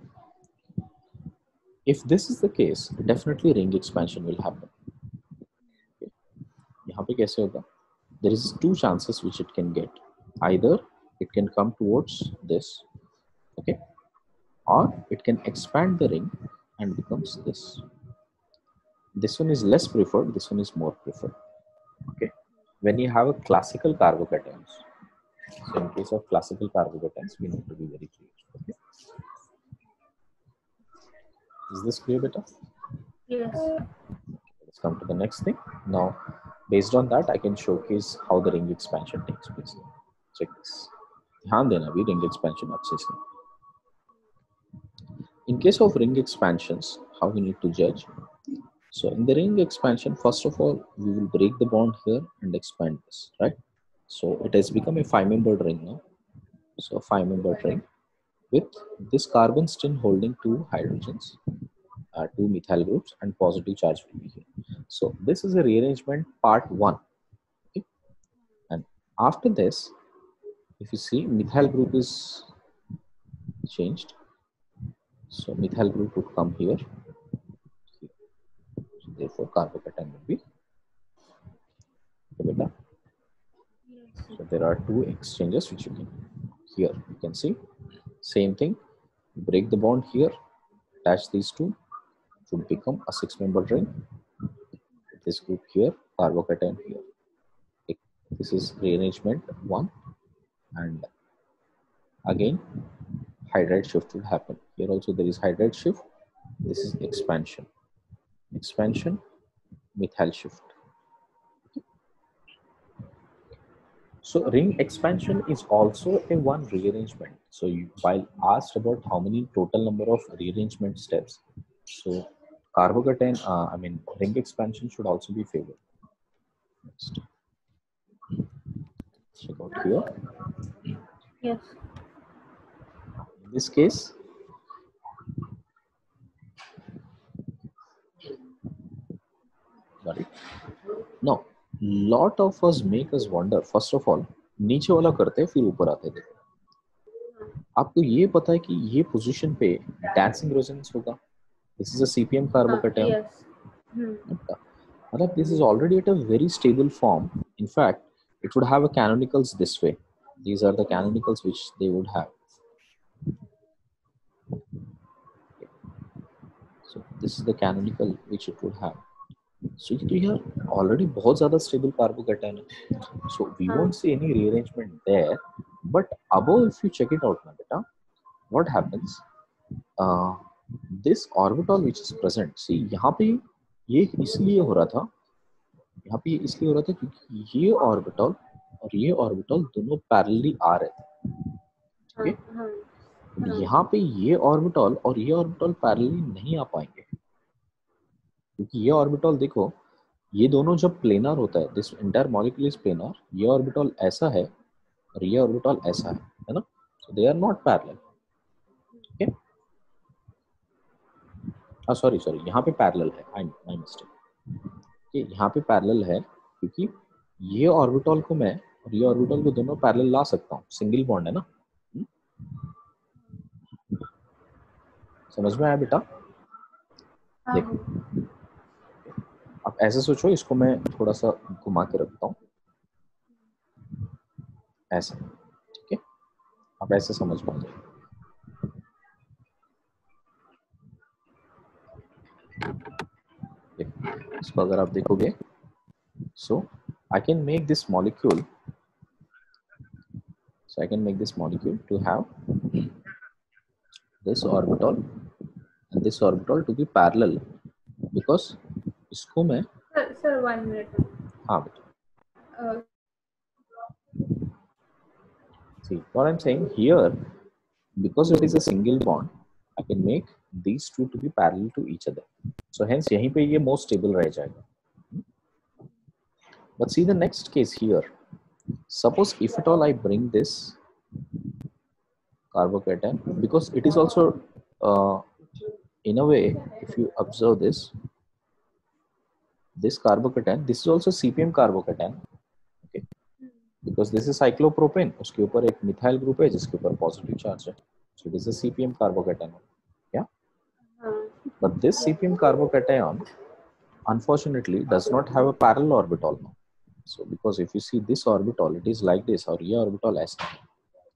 If this is the case, definitely ring expansion will happen. Okay. यहाँ पे कैसे होगा? There is two chances which it can get. Either it can come towards this, okay, or it can expand the ring and becomes this. This one is less preferred. This one is more preferred. Okay. When you have a classical carbocations, so in case of classical carbocations, we need to be very clear. Okay. Is this clear, beta?
Yes.
Let's come to the next thing. Now, based on that, I can showcase how the ring expansion takes place. Check this. ध्यान देना भी ring expansion अच्छे से. In case of ring expansions, how we need to judge? So in the ring expansion, first of all, we will break the bond here and expand this, right? So it has become a 5-membered ring now. So a 5-membered ring with this carbon still holding 2 hydrogens, 2 methyl groups, and positive charge will be here. So this is a rearrangement part 1. Okay? And after this, if you see, methyl group is changed. So methyl group would come here. So therefore, carbocation will be beta. So there are 2 exchanges which you can here. You can see same thing. Break the bond here, attach these 2, would become a 6-membered ring. This group here, carbocation here. Okay. This is rearrangement 1, and again hydride shift will happen. Here also there is hydride shift. This is expansion. Expansion, methyl shift. So ring expansion is also a one rearrangement. So while asked about how many total number of rearrangement steps, so carbocation, ring expansion should also be favored. Next, check out here.
Yes.
In this case, sorry. Now, lot of us make us wonder. First of all, नीचे वाला करते हैं फिर ऊपर आते हैं. आपको ये पता है कि ये पोजीशन पे dancing resonance होगा. This is a CPM carbocation.
Yes.
मतलब this is already at a very stable form. In fact, it would have a canonicals this way. These are the canonicals which they would have. So this is the canonical which it would have. So here already बहुत ज़्यादा stable carbocation है. So we won't see any rearrangement there. But above, if you check it out now, beta, what happens? This orbital which is present. See यहाँ पे ये इसलिए हो रहा था. यहाँ पे इसलिए हो रहा था क्योंकि ये ऑर्बिटल और ये ऑर्बिटल दोनों पैरेलली आ रहे थे. Okay? यहाँ पे ये ऑर्बिटल और ये ऑर्बिटल पैरेलली नहीं आ पाएंगे क्योंकि ये ऑर्बिटल देखो, ये दोनों जब प्लेनर होता है, this entire molecule is planar, ये ऑर्बिटल ऐसा है और ये ऑर्बिटल ऐसा है ना. So they are not parallel. Okay, sorry यहाँ पे पैरेलल है. My mistake. यहाँ पे पैरेलल है क्योंकि ये ऑर्बिटल को मैं और ये ऑर्बिटल को दोनों पैरेलल ला सकता हूँ. सिंगल बॉन्ड है ना. समझ में आया बेटा? देखो, अब ऐसे सोचो, इसको मैं थोड़ा सा घुमा के रखता हूँ. ऐसे, ठीक है, आप ऐसे समझ पाओगे। इसको अगर आप देखोगे, so I can make this molecule, so I can make this molecule to have this orbital and this orbital to be parallel, because इसको मैं,
Sir, 1 minute.
हाँ बेटा,
Uh,
see what I'm saying here, because it is a single bond, I can make these two to be parallel to each other, so hence यहीं पे ये more stable रह जाएगा. But see the next case here, suppose if at all I bring this carbocation, because it is also in a way, if you observe this carbocation, this is also CPM carbocation, okay, because this is cyclopropane, उसके ऊपर एक methyl group है जिसके ऊपर positive charge है, so it is a CPM carbocation, yeah. But this CPM carbocation unfortunately does not have a parallel orbital now. So because if you see this orbital, it is like this, or ये orbital ऐसा,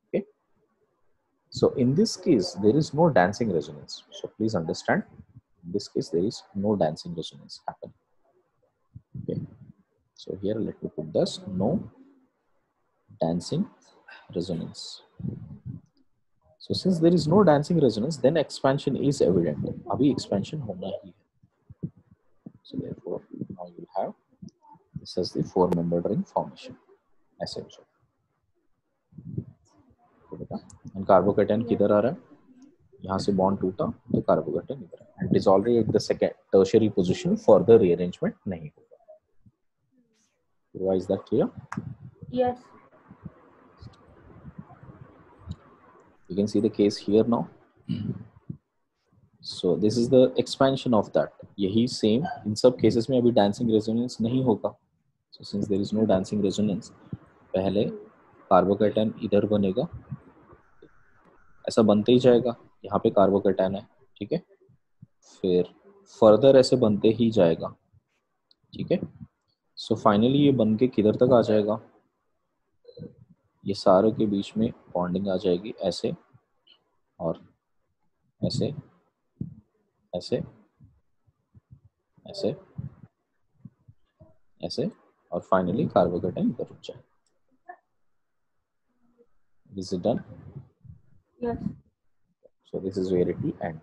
okay. So in this case, there is no dancing resonance. So please understand, in this case, there is no dancing resonance happening. Okay. So here, let me put this, no dancing resonance. So since there is no dancing resonance, then expansion is evident. Abhi expansion hona hi hai. So therefore, now you have this as the 4-membered ring formation. Essential. And carbocation किधर आ रहा है? यहाँ से bond टूटा तो कार्बोकेटन इधर है, and it is already at the second tertiary position, further rearrangement नहीं होगा. Is that clear?
yes.
You can see the case here now. So this is the expansion of that. यही same इन सब cases में अभी dancing resonance नहीं होगा. So since there is no dancing resonance, पहले कार्बोकेटन इधर बनेगा, ऐसा बनते ही जाएगा, यहाँ पे कार्बोकेटन है, ठीक है, फिर फर्दर ऐसे बनते ही जाएगा, ठीक है. सो फाइनली ये बन के किधर तक आ जाएगा, ये सारों के बीच में बॉन्डिंग आ जाएगी ऐसे और ऐसे, ऐसे, ऐसे, ऐसे, और फाइनली कार्बोकेटन इधर रुक जाएगा. Is it done?
Yes.
So this is where it will end.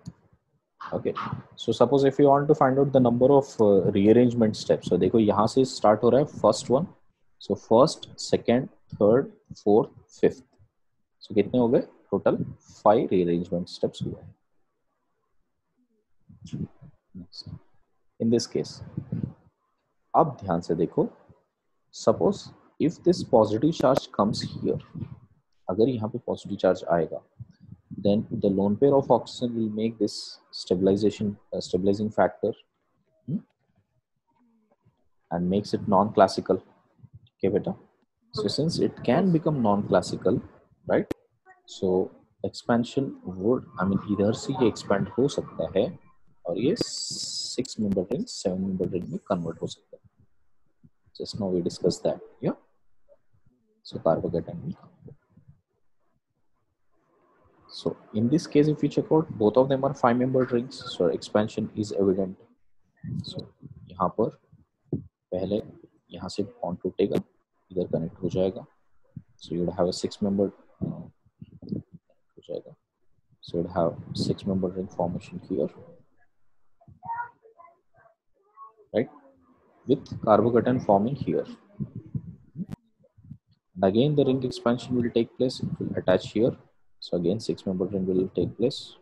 Okay. So suppose if you want to find out the number of rearrangement steps, so देखो यहाँ से start हो रहा है first one. So first, second, third, fourth, fifth. So कितने हो गए? Total 5 rearrangement steps हुए. Next. In this case, अब ध्यान से देखो. Suppose if this positive charge comes here, अगर यहाँ पे positive charge आएगा, then the lone pair of oxygen will make this stabilizing factor and makes it non-classical. Okay, beta. So since it can become non-classical, right? So expansion would, I mean, इधर से ये expand हो सकता है और ये 6-member ring 7-member ring में convert हो सकता है. Just now we discussed that, yeah. So carbocation will come. So in this case, if you check out, both of them are 5-membered rings, so expansion is evident. So यहाँ पर पहले यहाँ से bond टूटेगा, इधर connect हो जाएगा, so you would have a 6-membered हो जाएगा, so you would have 6-membered ring formation here, right, with carbocation forming here. And again the ring expansion will take place, it will attach here. So again 6-membered ring will take place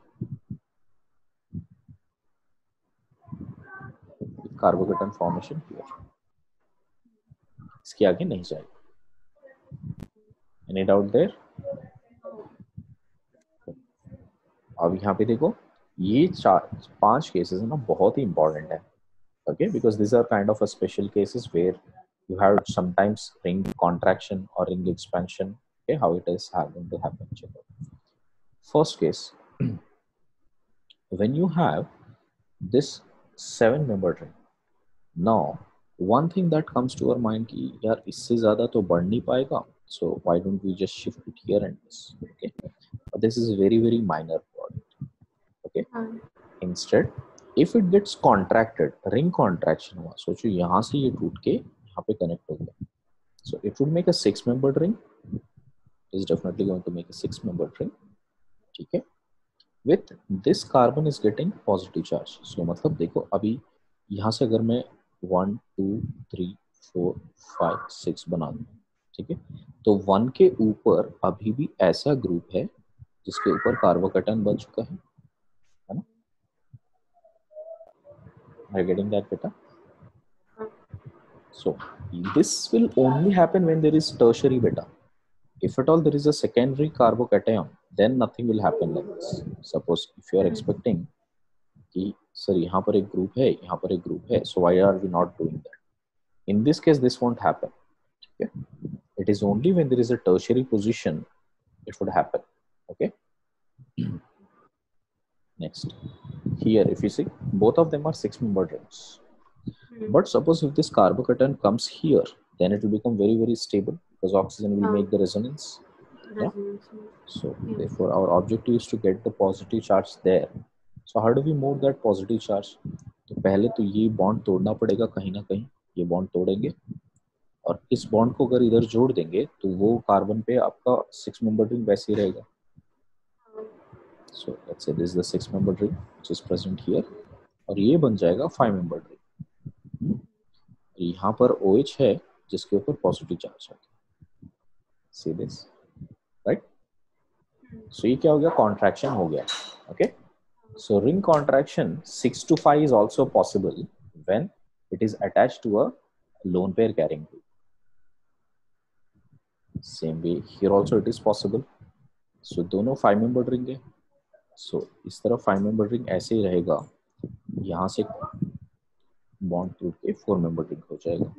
with carbocation formation here. इसके आगे नहीं जाएगा. Any doubt there? अब यहाँ पे देखो, ये 5 cases है ना, बहुत ही important है. Okay, because these are kind of a special cases where you have sometimes ring contraction or ring expansion. Okay, how it is going to happen. First case, when you have this 7-membered ring, now one thing that comes to our mind कि यार इससे ज़्यादा तो बढ़ नहीं पाएगा, So why don't we just shift it here and this? Okay, but this is very minor product. Okay, instead if it gets contracted, ring contraction हुआ, सोचो यहाँ से ये टूट के यहाँ पे connect हो गया, so it would make a 6-membered ring. It is definitely going to make a 6-membered ring. ठीक है, with this carbon is getting positive charge. So मतलब देखो अभी यहाँ से अगर मैं 1 2 3 4 5 6 बना दूं, ठीक है, तो 1 के ऊपर अभी भी ऐसा ग्रुप है जिसके ऊपर कार्बोकैटायन बन चुका है ना? Are you getting that, beta? So this will only happen when there is tertiary, beta. If at all there is a secondary carbocation, then nothing will happen like this. Suppose if you are expecting कि sir यहाँ पर एक group है, यहाँ पर एक group है, so why are we not doing that? In this case this won't happen. Okay, it is only when there is a tertiary position it would happen. Okay. Next, here if you see both of them are 6-membered rings, but suppose if this carbocation comes here, then it will become very stable because oxygen will make the resonance. Yeah? So therefore our objective is to get the positive charge there. So how do we move that positive charge? तो पहले तो ये bond तोड़ना पड़ेगा कहीं ना कहीं, ये बॉन्ड तोड़ेंगे और इस बॉन्ड को अगर इधर जोड़ देंगे तो वो कार्बन पे आपका 6-membered ring वैसे ही रहेगा. So let's say this is the 6-membered ring which is present here और ये बन जाएगा 5-membered ring. यहाँ पर OH है जिसके ऊपर पॉजिटिव चार्ज है. See this, right? So ये क्या हो गया, कॉन्ट्रैक्शन हो गया. Okay, so ring contraction 6 to 5 is also possible when it is attached to a lone pair carrying group. Same way here also it is possible. So दोनों 5-membered ring है. So इस तरह 5-membered ring ऐसे ही रहेगा, यहाँ से bond टूट के 4-membered ring हो जाएगा.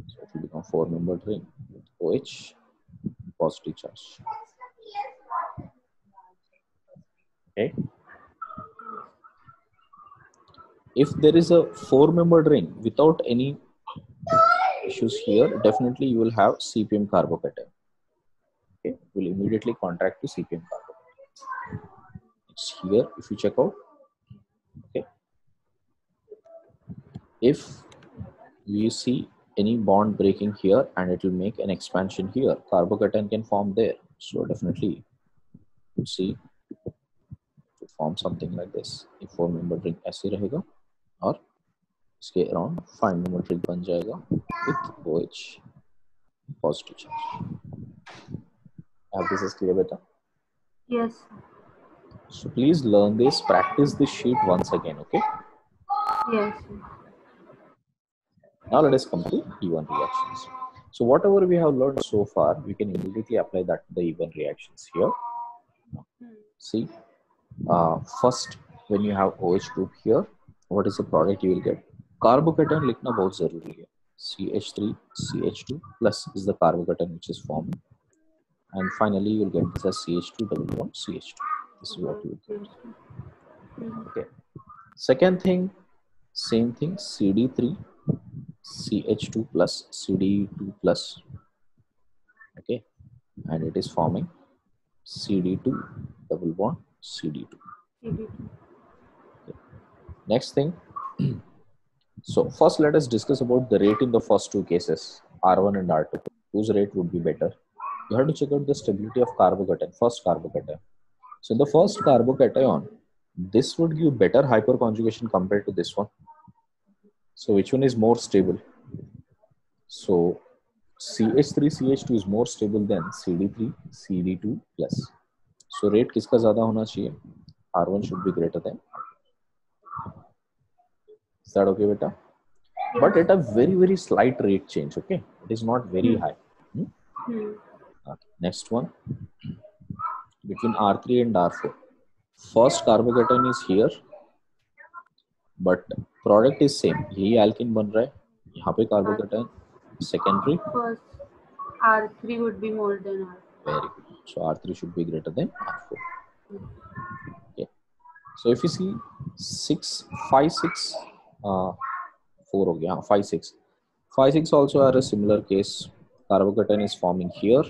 So it will become 4-membered ring with OH positive charge. Okay. If there is a 4-membered ring without any issues here, definitely you will have CPM carbocation. Okay, it will immediately contract to CPM carbocation. It's here if you check out. Okay, if you see any bond breaking here and it will make an expansion here, carbocation can form there. So definitely you see to form something like this. एक 4-membered ring ऐसे रहेगा और इसके around 5-membered ring बन जाएगा with OH positive charge. Have this is clear, beta?
Yes.
So please learn this, practice this sheet once again. Okay.
Yes.
Now let us come to E1 reactions. So whatever we have learned so far, we can immediately apply that to the E1 reactions here. See, first when you have OH group here, what is the product you will get? Carbocation लिखना बहुत जरूरी है. CH3 CH2 plus is the carbocation which is forming, and finally you will get this as CH2 double bond CH2. This is what you will get. Okay. Second thing, same thing, CD3 CH2 plus CD2 plus. Okay, and it is forming CD2 double bond CD2. Okay. Next thing, so first let us discuss about the rate in the first two cases, R1 and R2. Whose rate would be better? You have to check out the stability of carbocation, first carbocation. So the first carbocation, this would give better hyperconjugation compared to this one. So which one is more stable? So CH3 CH2 is more stable than CD3 CD2 plus. So rate किसका ज़्यादा होना चाहिए? R1 should be greater than R2. Is that okay, beta? But at a very slight rate change. Okay, it is not very high. Okay. Next one, between R3 and R4. First carbocation is here, but product is same. यही alkene बन रहा है. यहाँ पे carbocation secondary.
First, R3 would be more than R4.
Very good. So R3 should be greater than R4. Okay. So if you see 6, 5, 6, 4 हो गया. 5, 6. 5, 6 also are a similar case. Carbocation is forming here,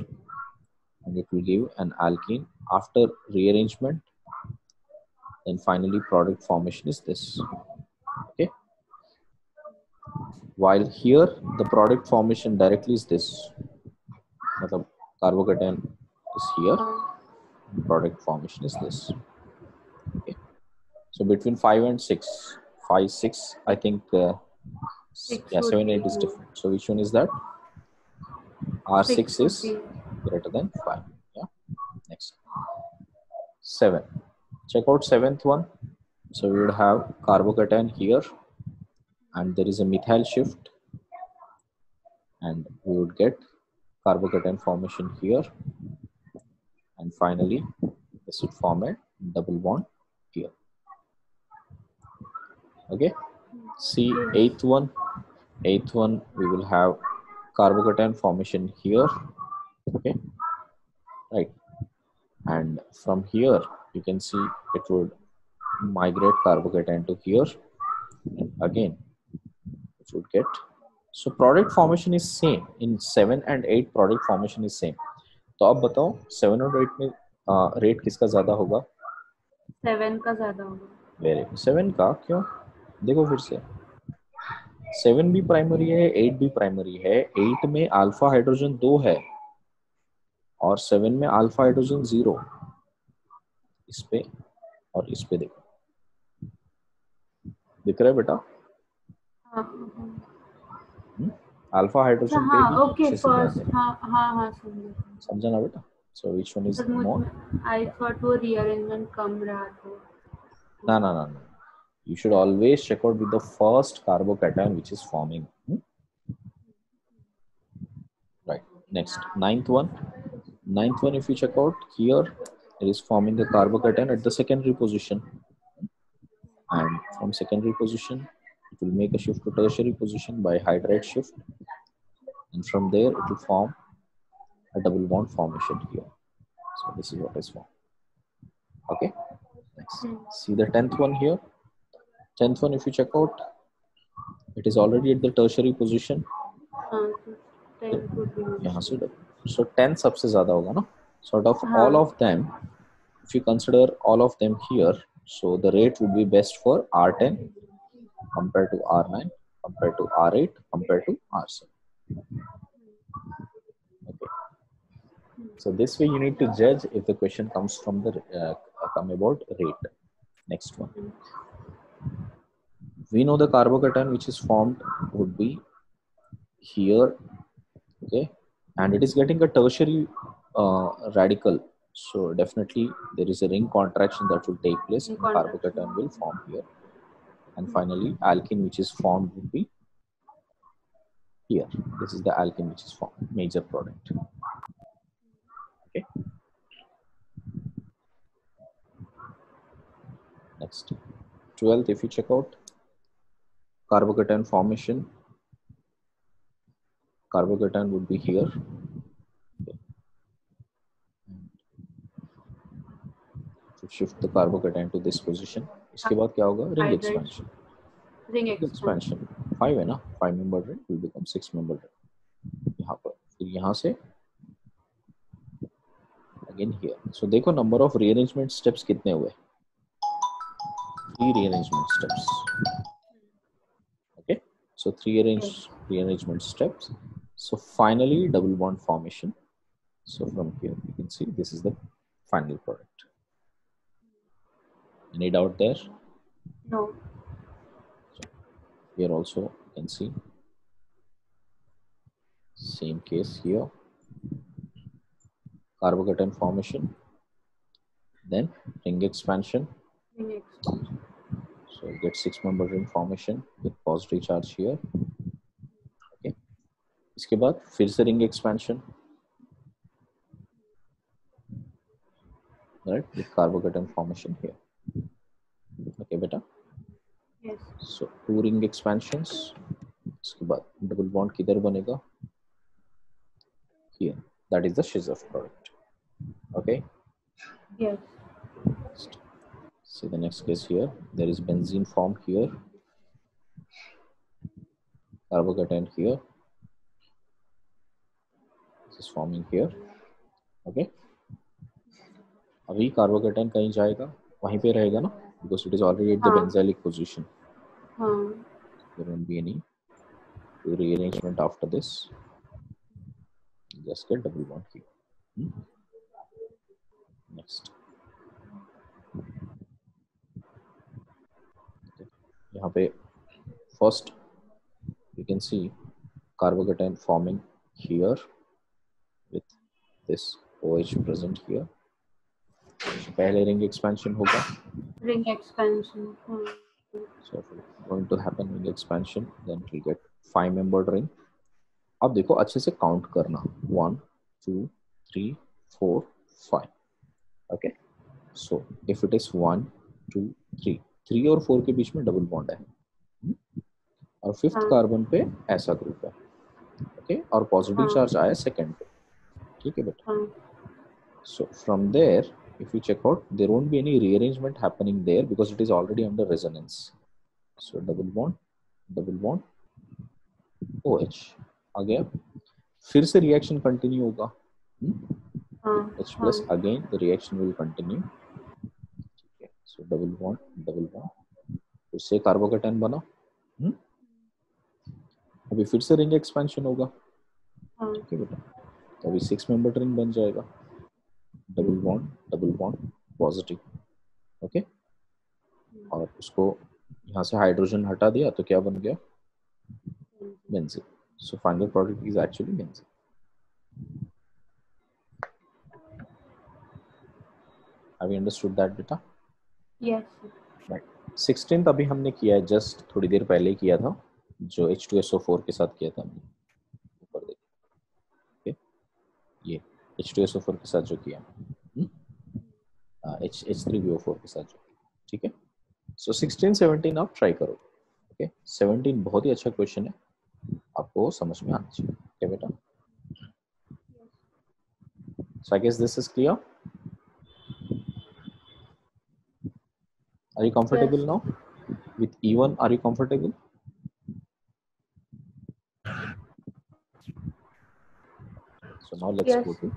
and it will give an alkene. After rearrangement, then finally product formation is this. Okay. While here the product formation directly is this. Matlab, carbocation is here. Product formation is this. Okay. So between 5 and 6, 5, 6, I think,
Six
yeah,
would
7,
be
8 is
more.
different. So which one is that? R6
would
is
be
greater than 5. Yeah. Next. 7. Check out 7th one. So we would have carbocation here, and there is a methyl shift, and we would get carbocation formation here, and finally this would form a double bond here. Okay. See, eighth one we will have carbocation formation here. Okay, right, and from here you can see it would migrate carbocation to here, and again it would get. So product formation is same in 7 and 8. Product formation is same. तो आप बताओ 7 और 8 में rate किसका ज्यादा होगा?
7 का ज्यादा होगा.
वेरी 7 का क्यों? देखो फिर से 7 भी प्राइमरी है, 8 भी प्राइमरी है. 8 में अल्फा हाइड्रोजन 2 है और 7 में अल्फा हाइड्रोजन 0. इस पे और इस पे देखो, दिख रहा है बेटा? अल्फा हाइड्रोजन पे भी
ओके
अच्छे से ध्यान
फर्स्ट.
देना.
हाँ
समझा ना बेटा? So which one is more?
I thought वो रीअरेंजमेंट कम रहा तो.
No. You should always check out with the first carbocation which is forming. Right. Next, ninth one. If you check out here, it is forming the carbocation at the secondary position, and from secondary position it will make a shift to tertiary position by hydride shift, and from there it will form a double bond formation here. So this is what is formed. Okay. Next, see the 10th one here. 10th one, if you check out, it is already at the tertiary position. यहाँ से so 10 सबसे ज़्यादा होगा ना. Sort of all of them, if you consider all of them here, so the rate would be best for R10 compared to R9, compared to R8, compared to R7. Okay. So this way you need to judge if the question comes from the come about rate. Next one. We know the carbocation which is formed would be here. Okay, and it is getting a tertiary radical, so definitely there is a ring contraction that will take place and carbocation will form here, and finally alkene which is formed would be here. This is the alkene which is formed, major product. Okay, next 12th, if you check out carbocation formation, carbocation would be here. Okay. To shift the carbocation to this position. इसके बाद क्या होगा? Ring expansion.
Ring expansion.
5 है ना, 5 member ring will become 6 member ring. यहाँ पर फिर यहाँ से again here. So देखो number of rearrangement steps कितने हुए? 3 rearrangement steps. Okay, so 3 rearrangement steps. So finally double bond formation. So from here you can see this is the final product. Any doubt there?
No.
So here also you can see same case here. Carbocation formation, then ring expansion. So you get 6 member ring formation with positive charge here. Okay. इसके बाद फिर से ring expansion, right, with carbocation formation here. Okay, beta.
Yes.
So 2 ring expansions. इसके बाद double bond किधर बनेगा? Here. That is the Shizov product. Okay.
Yes.
See the next case here. There is benzene formed here. Carbocation here. is forming here. Okay, अभी carbocation कहीं जाएगा, वहीं पे रहेगा ना, because it is already at the
हाँ
benzylic position.
हाँ
There won't be any rearrangement after this. Just get double bond here. Next, यहाँ पे first you can see carbocation forming here with this OH present here. So पहले ring expansion होगा.
ring expansion.
So if it's going to happen ring expansion, then we get 5-membered ring. अब देखो अच्छे से count करना, 1 2 3 4 5. Okay, so if it is 1 2 3, 3 और 4 के बीच में डबल बॉन्ड है, और फिफ्थ
हाँ
कार्बन पे ऐसा ग्रुप है. ओके, और पॉजिटिव
हाँ
चार्ज आया सेकंड पे. ठीक है बेटा.
हाँ
So from there, if you check out, there won't be any rearrangement happening there because it is already under resonance. So double bond, OH आ गया. फिर से रिएक्शन कंटिन्यू होगा.
हाँ
H plus again the reaction will continue. Okay. So double bond, फिर से carbocation बना. अभी फिर से रिंग एक्सपेंशन होगा.
हाँ
ठीक है बेटा, तो अभी 6-membered रिंग बन जाएगा. Double bond positive. ओके, और उसको यहाँ से हाइड्रोजन हटा दिया तो क्या बन गया, benzene. So final product is actually benzene. Have you understood that बेटा?
yes
right. 16th अभी हमने किया है, जस्ट थोड़ी देर पहले किया था, जो H2SO4 के साथ किया था हमने. ऊपर देखिए, ये H2SO4 के साथ जो किया, H3BO4 के साथ जो. ठीक है, सो 16 17 आप ट्राई करो. ओके, 17 बहुत ही अच्छा क्वेश्चन है, आपको समझ में आना चाहिए. क्या बेटा? So I guess this is clear. Are you comfortable
yes
now with E1? Are you comfortable? So now let's
yes
go to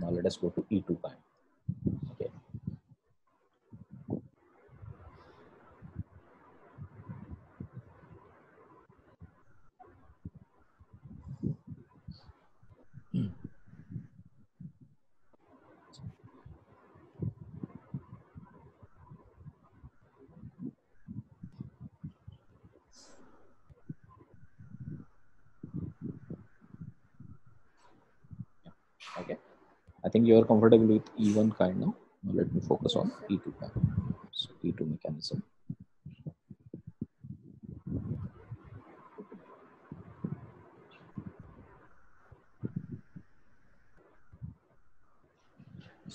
now let us go to E2 kind. Okay. Okay, I think you are comfortable with E1 kind now. Now let me focus
yes
on
sir.
E2 kind. So E2 mechanism.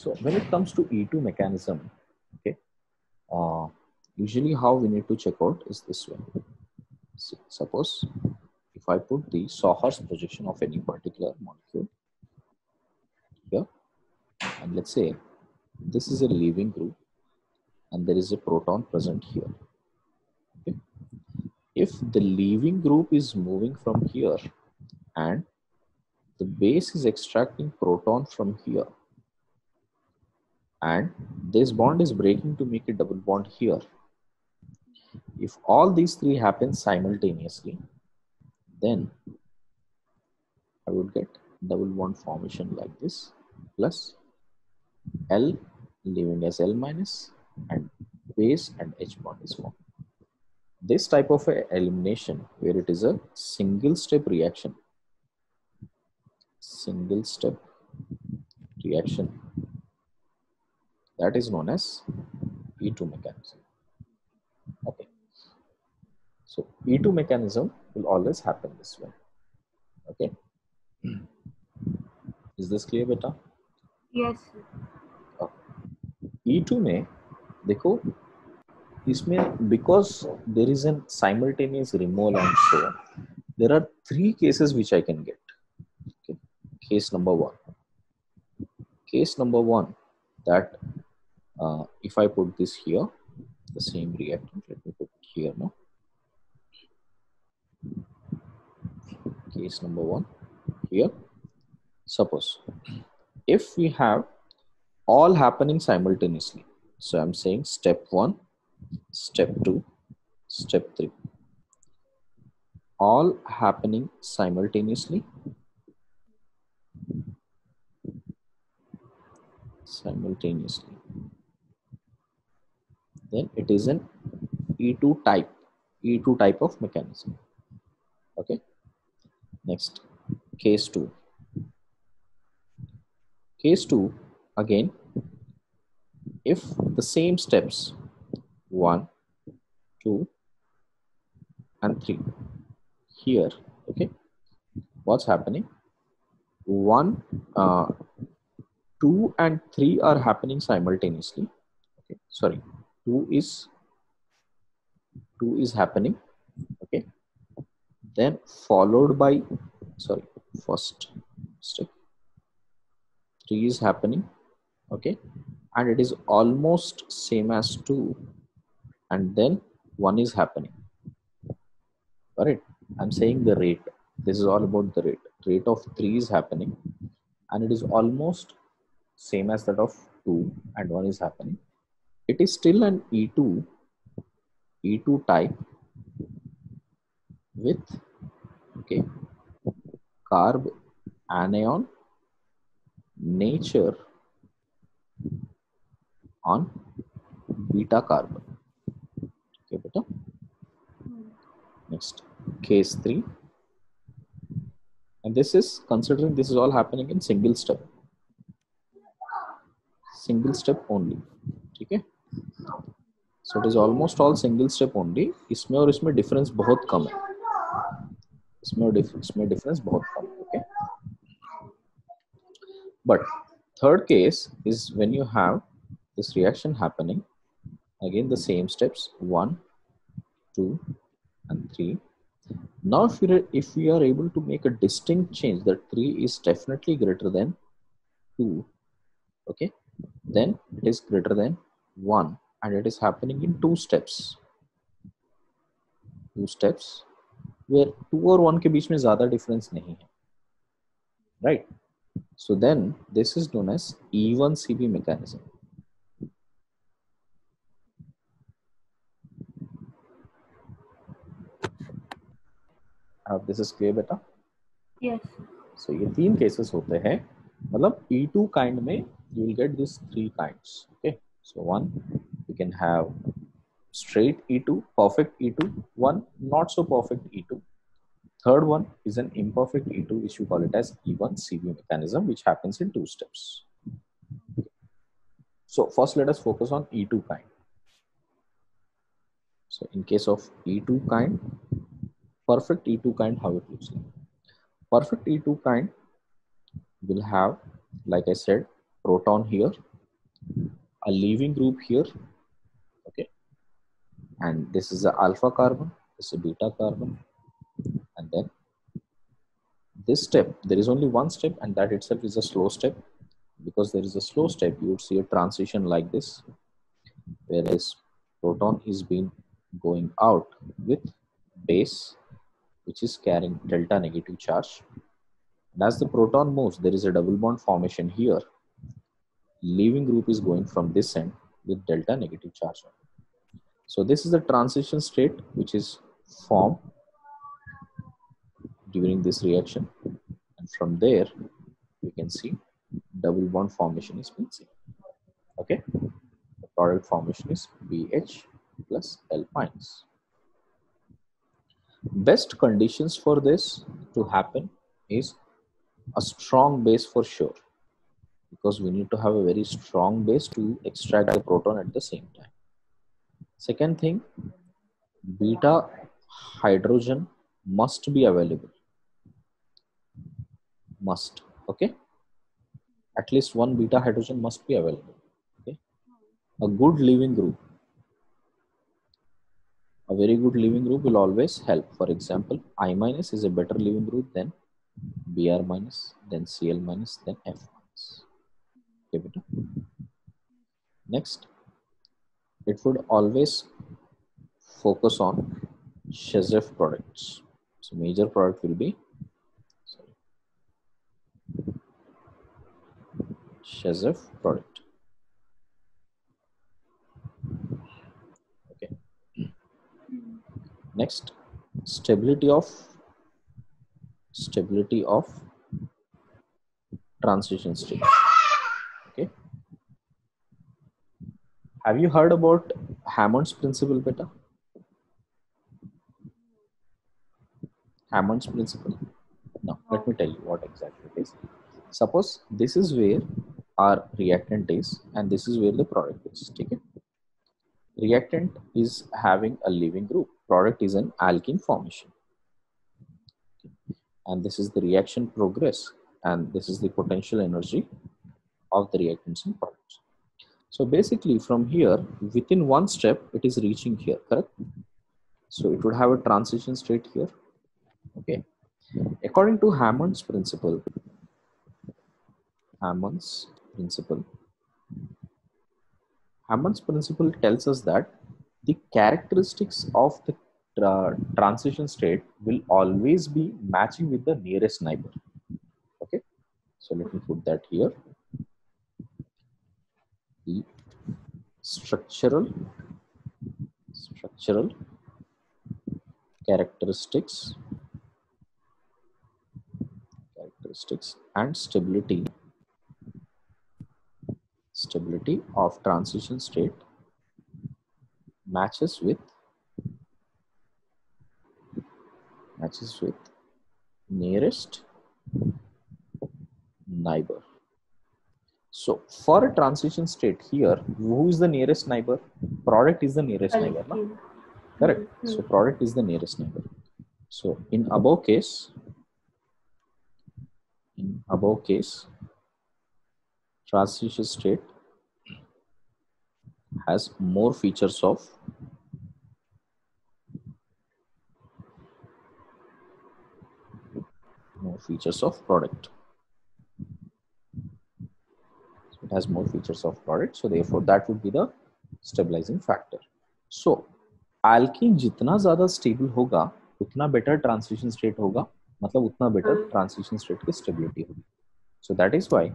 So when it comes to E2 mechanism, okay, usually how we need to check out is this way. See, suppose if I put the Sawhorse projection of any particular molecule here, and let's say this is a leaving group and there is a proton present here. Okay. If the leaving group is moving from here and the base is extracting proton from here, and this bond is breaking to make a double bond here. If all these three happen simultaneously, then I would get double bond formation like this, plus L leaving as L minus, and base and H bond is formed. This type of elimination, where it is a single step reaction, that is known as E2 mechanism. Okay, so E2 mechanism will always happen this way. Okay, is this clear beta?
yes sir.
E2 में देखो, इसमें because there is a simultaneous removal and so on, there are 3 cases which I can get. Okay. Case number one, that if I put this here, the same reactant, let me put it here now. case number 1 here. Suppose if we have all happening simultaneously, so I'm saying step 1, step 2, step 3, all happening simultaneously, then it is an E2 type of mechanism. Okay. Next, case 2. Case 2, again, if the same steps 1, 2, and 3 here, okay, what's happening? 1, 2 and 3 are happening simultaneously. Okay, sorry, 2 is happening. Okay, then followed by, sorry, first step 3 is happening. Okay, and it is almost same as 2, and then 1 is happening. All right, I'm saying the rate. This is all about the rate of 3 is happening, and it is almost same as that of 2, and 1 is happening. It is still an E2 type with, okay, carb anion nature on beta carbon. Okay, beta. Next, case 3, and this is considering this is all happening in single step only. Okay, so it is almost all single step only. इसमें और इसमें difference बहुत कम है. इसमें difference बहुत कम है. Okay, but third case is when you have this reaction happening, again the same steps 1, 2, and 3. Now if we are able to make a distinct change that 3 is definitely greater than 2, okay, then it is greater than 1, and it is happening in 2 steps. 2 steps where 2 और 1 के बीच में ज़्यादा difference नहीं है, right? So then this is known as E1CB mechanism. This is clear बेटा?
Yes.
So ये 3 cases होते हैं. मतलब E2 kind में you will get these 3 kinds. Okay. So one, you can have straight E2, perfect E2. One, not so perfect E2. Third one is an imperfect E2, which we call it as E1CB mechanism, which happens in 2 steps. So first let us focus on E2 kind. So in case of E2 kind, perfect E2 kind, how it looks like. Perfect E2 kind will have, like I said, proton here, a leaving group here, okay, and this is the alpha carbon, this is a beta carbon, and then this step, there is only one step, and that itself is a slow step. Because there is a slow step, you would see a transition like this, where this proton is being going out with base, which is carrying delta negative charge. And as the proton moves, there is a double bond formation here. Leaving group is going from this end with delta negative charge. So this is the transition state which is formed during this reaction, and from there we can see double bond formation is being seen. Okay, the product formation is BH plus L minus. Best conditions for this to happen is a strong base for sure, because we need to have a very strong base to extract the proton at the same time. Second thing, beta hydrogen must be available. Must, okay? At least one beta hydrogen must be available. Okay? A good leaving group, a very good leaving group will always help. For example, I minus is a better leaving group than Br minus, then Cl minus, then F minus. Okay, beta. Next, it would always focus on Shezhev products. So major product will be Shazef product. Okay. Next, stability of transition state. Okay. Have you heard about Hammond's principle, beta? Hammond's principle. Now, let me tell you what exactly it is. Suppose this is where our reactant is, and this is where the product is. Okay. Reactant is having a leaving group. Product is an alkene formation. And this is the reaction progress, and this is the potential energy of the reactants and products. So basically from here, within one step, it is reaching here, correct? So it would have a transition state here. Okay. According to Hammond's principle tells us that the characteristics of the transition state will always be matching with the nearest neighbor. Okay. So let me put that here. The structural characteristics and stability of transition state matches with nearest neighbor. So for a transition state here, who is the nearest neighbor? Product is the nearest neighbor, no? Correct. So product is the nearest neighbor. So in above case, transition state has more features of product. So it has more features of product. So therefore that would be the stabilizing factor. So alkene जितना ज़्यादा stable होगा, उतना better transition state होगा, मतलब उतना better transition state की stability होगी. So that is why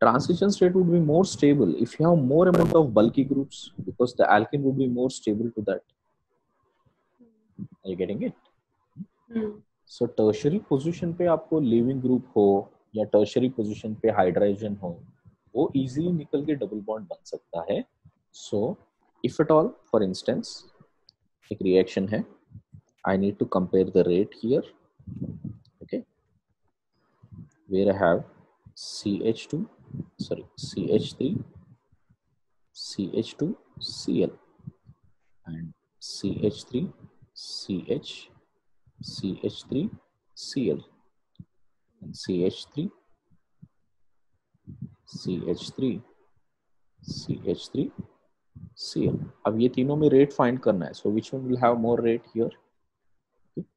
transition state would be more stable if you have more amount of bulky groups, because the alkene would be more stable to that. Are you getting it? So tertiary position पे आपको leaving group हो या tertiary position पे hydrogen हो, वो easily निकल के double bond बन सकता है. So if at all, for instance, एक reaction है, I need to compare the rate here. Okay, where I have CH3, CH2Cl and CH3Cl and CH3Cl. अब ये तीनों में rate find करना है. So which one will have more rate here? Okay.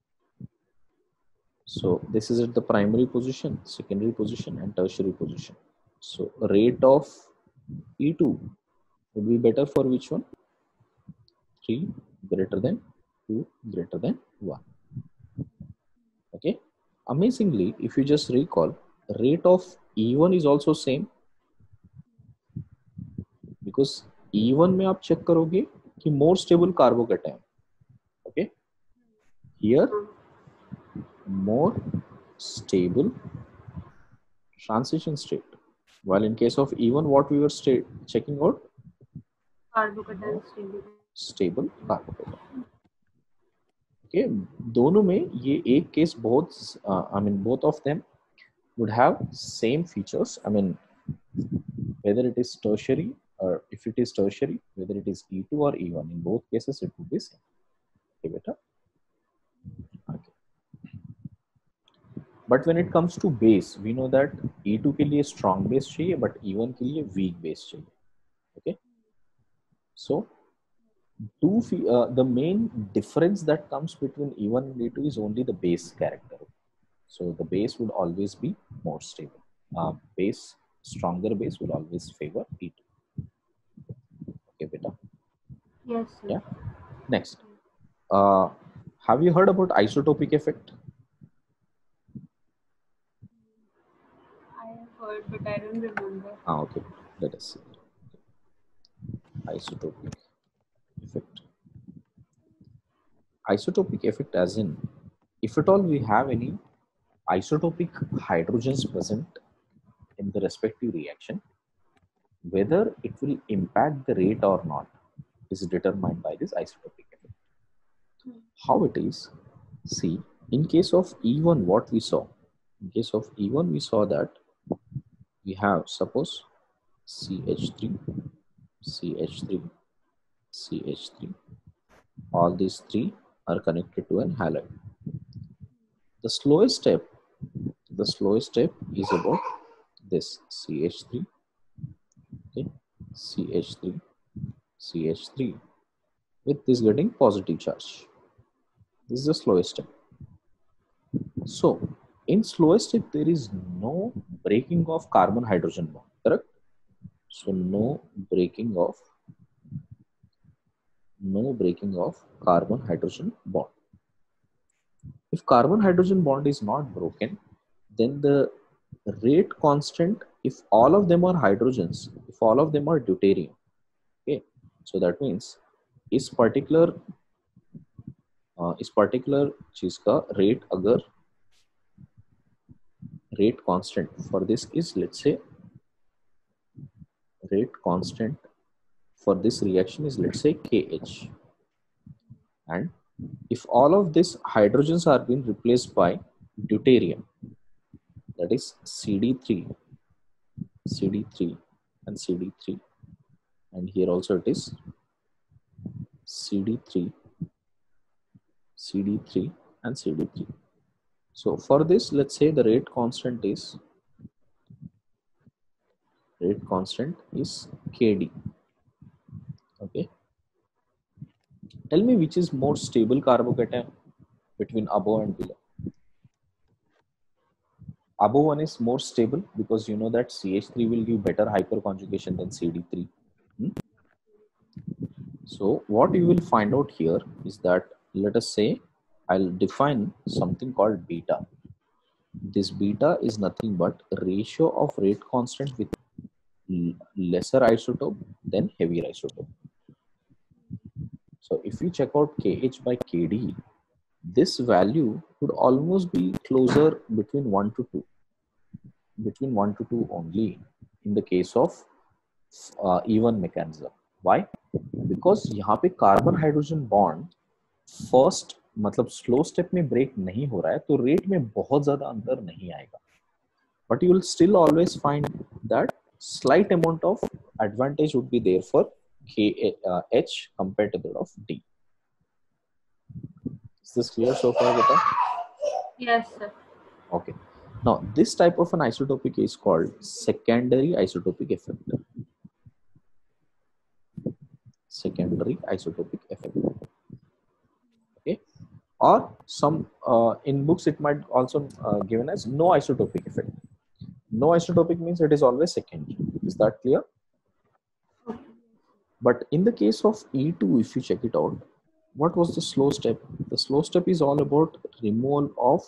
So this is at the primary position, secondary position and tertiary position. So rate of E2 would be better for which one? 3 greater than 2 greater than 1. Okay. Amazingly, if you just recall, rate of E1 is also same, because E1 में आप check करोगे कि more stable carbocation. Okay. Here more stable transition state. While in case of E1, what we were checking out?
Carbocation
stable carbocation. Okay, दोनों में ये एक case बहुत, I mean both of them would have same features. I mean whether it is tertiary or if it is tertiary, whether it is E2 or E1, in both cases it would be same. Okay, beta. Okay. But when it comes to base, we know that E2 के लिए strong base चाहिए, but E1 के लिए weak base चाहिए. Okay. So the main difference that comes between E1 and E2 is only the base character. So the base would always be more stable. Stronger base will always favor E2. Okay, beta.
Yes, sir.
Yeah. Next, have you heard about isotopic effect?
I have heard, but I don't remember.
Okay, let us see. Isotopic effect. Isotopic effect, as in, if at all we have any isotopic hydrogens present in the respective reaction, whether it will impact the rate or not is determined by this isotopic effect. How it is? See, in case of E1, what we saw? In case of E1, we saw that we have, suppose, CH3, CH3, CH3. All these three are connected to an halide. The slowest step is about this CH3, okay, CH3, CH3, with this getting positive charge. This is the slowest step. So in slowest step, there is no breaking of carbon hydrogen bond, correct? So no breaking of carbon hydrogen bond. If carbon hydrogen bond is not broken, then the rate constant, if all of them are hydrogens, if all of them are deuterium, okay, so that means इस particular चीज का rate अगर rate constant for this is, let's say, rate constant for this reaction is, let's say, KH, and if all of these hydrogens are being replaced by deuterium, that is CD3, CD3 and CD3, and here also it is CD3, CD3 and CD3. So for this, let's say the rate constant is KD. Okay. Tell me which is more stable carbocation between above and below. Above one is more stable because you know that CH3 will give better hyperconjugation than CD3. So what you will find out here is that, let us say, I'll define something called beta. This beta is nothing but ratio of rate constant with lesser isotope than heavier isotope. So if you check out KH by KD, this value would almost be closer between 1 to 2. Between 1 to 2 only in the case of even mechanism. Why? Because यहाँ पे carbon hydrogen bond first मतलब slow step में break नहीं हो रहा है, तो rate में बहुत ज्यादा अंतर नहीं आएगा, but you will still always find that slight amount of advantage would be there for H compared to that of D. Is this clear so far, Beta?
Yes, sir.
Okay. Now, this type of an isotopic is called secondary isotopic effect. Secondary isotopic effect. Okay. Or some in books it might also given as no isotopic effect. No isotopic means it is always secondary. Is that clear? But in the case of E2, if you check it out, what was the slow step? The slow step is all about removal of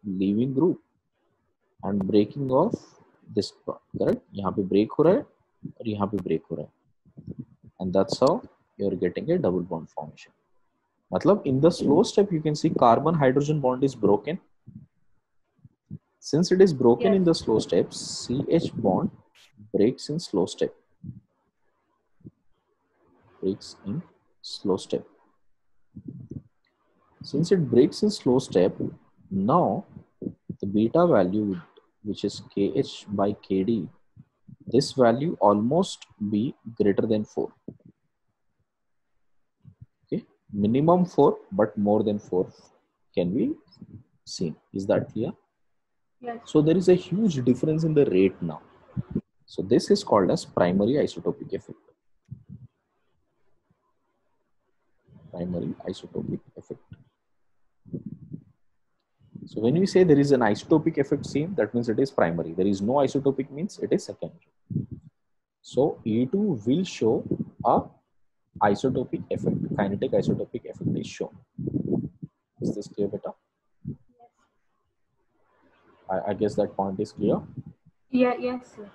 leaving group and breaking of this part, correct? यहाँ पे break हो रहा है और यहाँ पे break हो रहा है, and that's how you're getting a double bond formation. मतलब in the slow step you can see carbon hydrogen bond is broken. Since it is broken in the slow step, CH bond breaks in slow step. Breaks in slow step. Since it breaks in slow step, now the beta value, which is KH by KD, this value almost be greater than 4. Okay, minimum 4, but more than 4 can be seen. Is that clear?
Yes.
So there is a huge difference in the rate now. So this is called as primary isotopic effect. Primary isotopic effect. So when we say there is an isotopic effect seen, that means it is primary. There is no isotopic means it is secondary. So E2 will show a isotopic effect, kinetic isotopic effect is shown. Is this clear, beta? I guess that point is clear.
Yeah, yes, sir.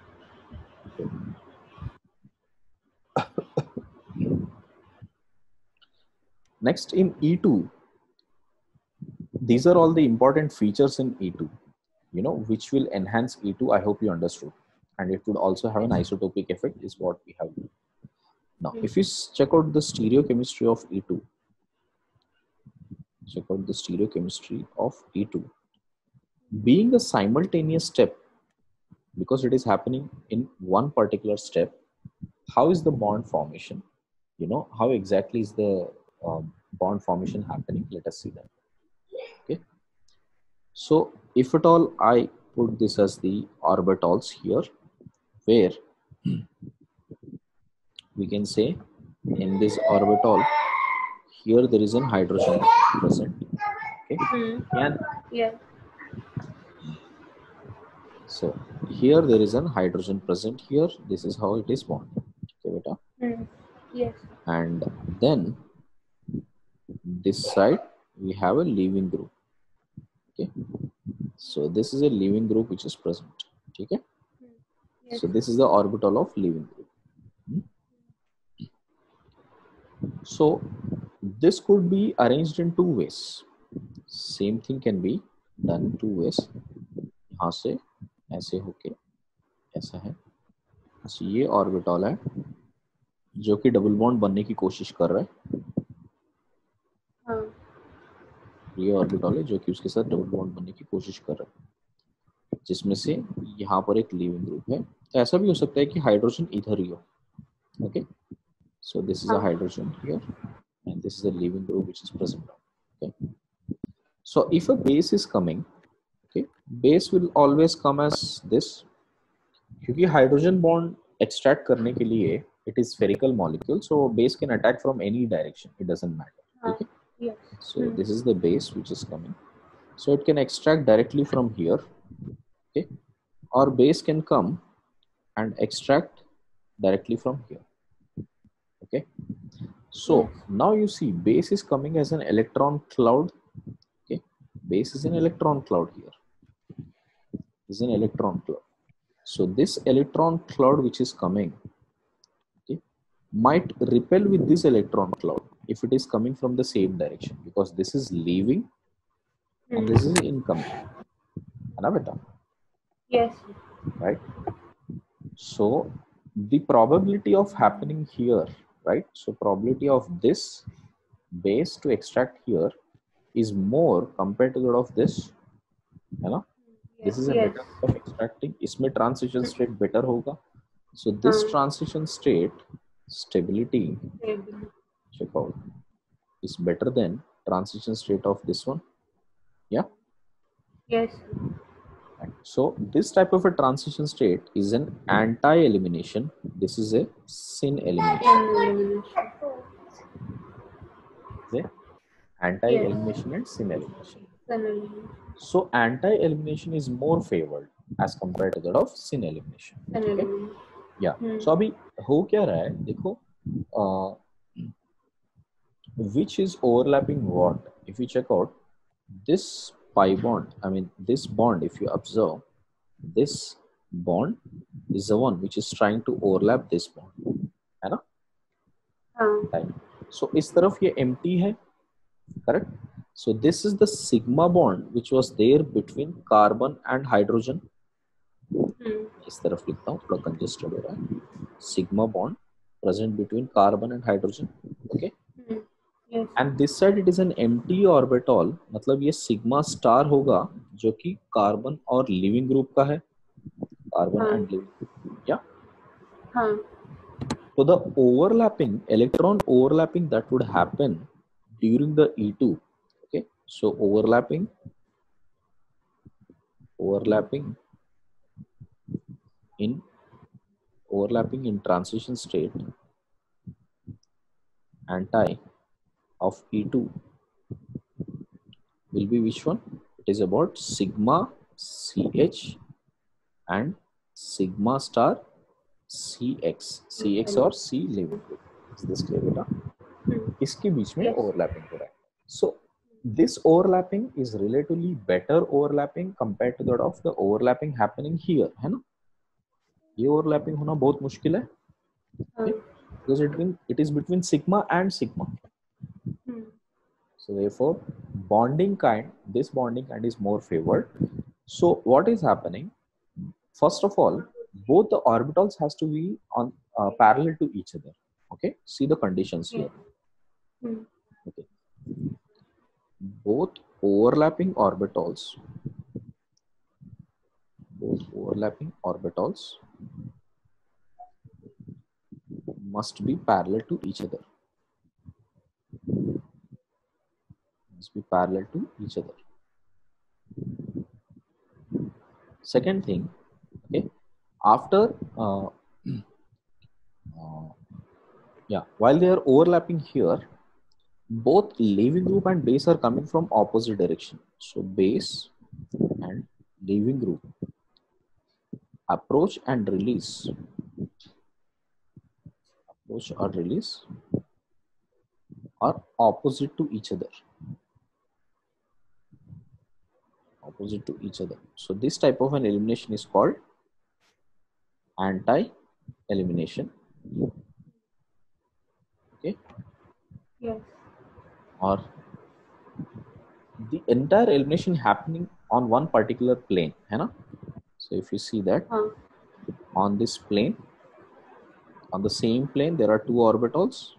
Next, in E2, these are all the important features in E2, which will enhance E2. I hope you understood. And it would also have an
Yes.
isotopic effect is what we have. Now,
Mm.
if you check out the stereochemistry of E2, being a simultaneous step, because it is happening in one particular step, how is the bond formation? How exactly is the bond formation happening? Let us see that. Okay. So if at all I put this as the orbitals here, where we can say in this orbital, here there is an hydrogen present. Okay.
Mm.
And
Yeah.
so here there is an hydrogen present here. This is how it is bonded. Okay, beta.
Mm. Yes.
And then this side we have a leaving group. Okay. So this is a leaving group which is present. Okay.
Mm. Yes.
So this is the orbital of leaving group. So this could be arranged in two ways. Same thing can be done in two ways. यहाँ से ऐसे होके ऐसा है, अच्छा ये orbital है जो कि डबल बॉन्ड बनने की कोशिश कर रहा है,
हाँ.
ये ऑर्बिटल है जो कि उसके साथ डबल बॉन्ड बनने की कोशिश कर रहा है, जिसमें से यहाँ पर एक लीविंग ग्रुप है. तो ऐसा भी हो सकता है कि हाइड्रोजन इधर ही हो. Okay, so this is a hydrogen here and this is a leaving group which is present. Okay, so if a base is coming, okay, base will always come as this, क्योंकि hydrogen bond extract करने के लिए it is spherical molecule, so base can attack from any direction, it doesn't matter. Okay,
Yes.
so this is the base which is coming, so it can extract directly from here. Okay, or base can come and extract directly from here. Okay, so now you see base is coming as an electron cloud. Okay, base is an electron cloud here, is an electron cloud. So this electron cloud which is coming, okay, might repel with this electron cloud if it is coming from the same direction, because this is leaving and this is incoming.
Yes.
Right? So the probability of happening here, right? So probability of this base to extract here is more compared to that of this, है ना? This is a better way of extracting. इसमें transition state better होगा. So this transition state stability, check out, is better than transition state of this one. Yeah.
Yes.
Right. So this type of a transition state is an anti-elimination. This is a syn elimination. The anti-elimination and syn elimination. So anti-elimination is more favored as compared to that of syn elimination. Okay? Yeah. So अभी हो क्या रहा है देखो, which is overlapping what? If you check out this pi bond, I mean this bond, if you observe, this bond is the one which is trying to overlap this bond, है ना? Right. So इस तरफ ये empty है, correct? So this is the sigma bond which was there between carbon and hydrogen. इस तरफ लिखता हूँ, थोड़ा congested हो रहा है. Sigma bond present between carbon and hydrogen. Okay.
Yes.
And this side it is an empty orbital, मतलब ये sigma star होगा जो कि कार्बन और लिविंग ग्रुप का है, कार्बन एंड लिविंग. या so the overlapping, electron overlapping that would happen during the E2. Okay, so overlapping in transition state anti of E2 will be which one? It is about sigma CH and sigma star CX और C leaving group. Is this clear बेटा? इसके बीच में overlapping हो रहा है. So this overlapping is relatively better overlapping compared to that of the overlapping happening here, है ना? ये ओवरलैपिंग होना बहुत मुश्किल है, because it is between sigma and sigma. So therefore this bonding kind is more favored. So what is happening, first of all, both the orbitals has to be on parallel to each other. Okay, see the conditions here. Okay, both overlapping orbitals must be parallel to each other. Second thing, okay, after while they are overlapping here, both leaving group and base are coming from opposite direction. So base and leaving group approach and release are opposite to each other. So this type of an elimination is called anti-elimination. Okay.
Yes.
Or the entire elimination happening on one particular plane, है ना? So if you see that on this plane, on the same plane, there are two orbitals.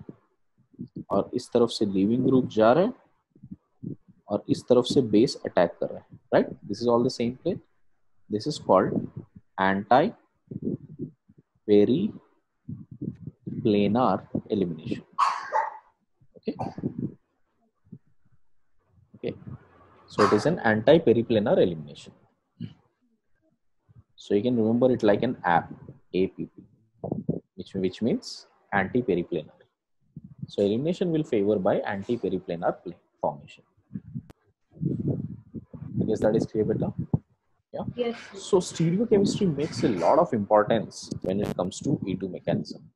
और इस तरफ से leaving group जा रहा है और इस तरफ से बेस अटैक कर रहा है, right? This is all the same plane. This is called anti periplanar elimination. Okay, so it is an anti-periplanar elimination. So you can remember it like an APP, which means anti-periplanar. So elimination will favor by anti-periplanar plane formation. I guess that is clear, better. Yeah.
Yes.
So stereochemistry makes a lot of importance when it comes to E2 mechanism.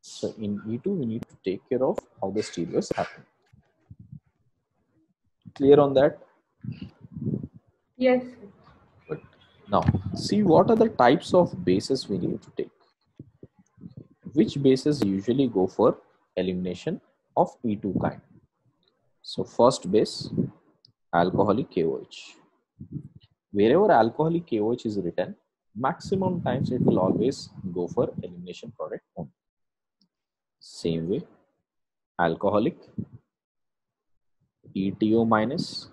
So in E2, we need to take care of how the stereo is happening. Clear on that?
Yes.
But now, see what are the types of bases we need to take. Which bases usually go for elimination of E2 kind? So first base, alcoholic KOH. Wherever alcoholic KOH is written, maximum times it will always go for elimination product only. Same way, alcoholic ETO minus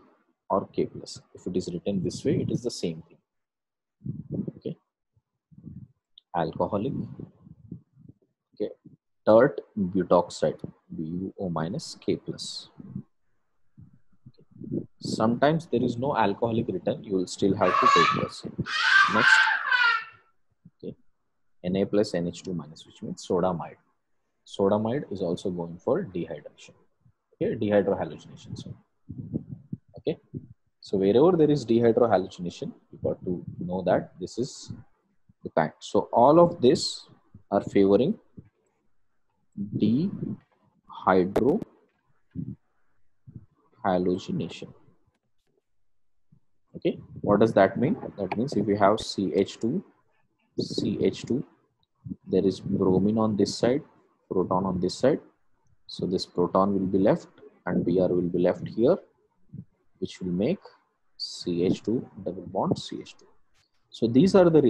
or K plus. If it is written this way, it is the same thing. Okay, alcoholic, okay, tert butoxide BuO minus K plus. Okay. Sometimes there is no alcoholic written, you will still have to take this. Next, okay, Na plus NH2 minus, which means sodamide. Sodamide is also going for dehydration. Okay, dehydrohalogenation. So, okay, so wherever there is dehydrohalogenation, you got to know that this is the kind. So all of this are favoring dehydrohalogenation. Okay, what does that mean? That means if you have CH2, there is bromine on this side, proton on this side. So this proton will be left and Br will be left here, which will make CH2 double bond CH2. So these are the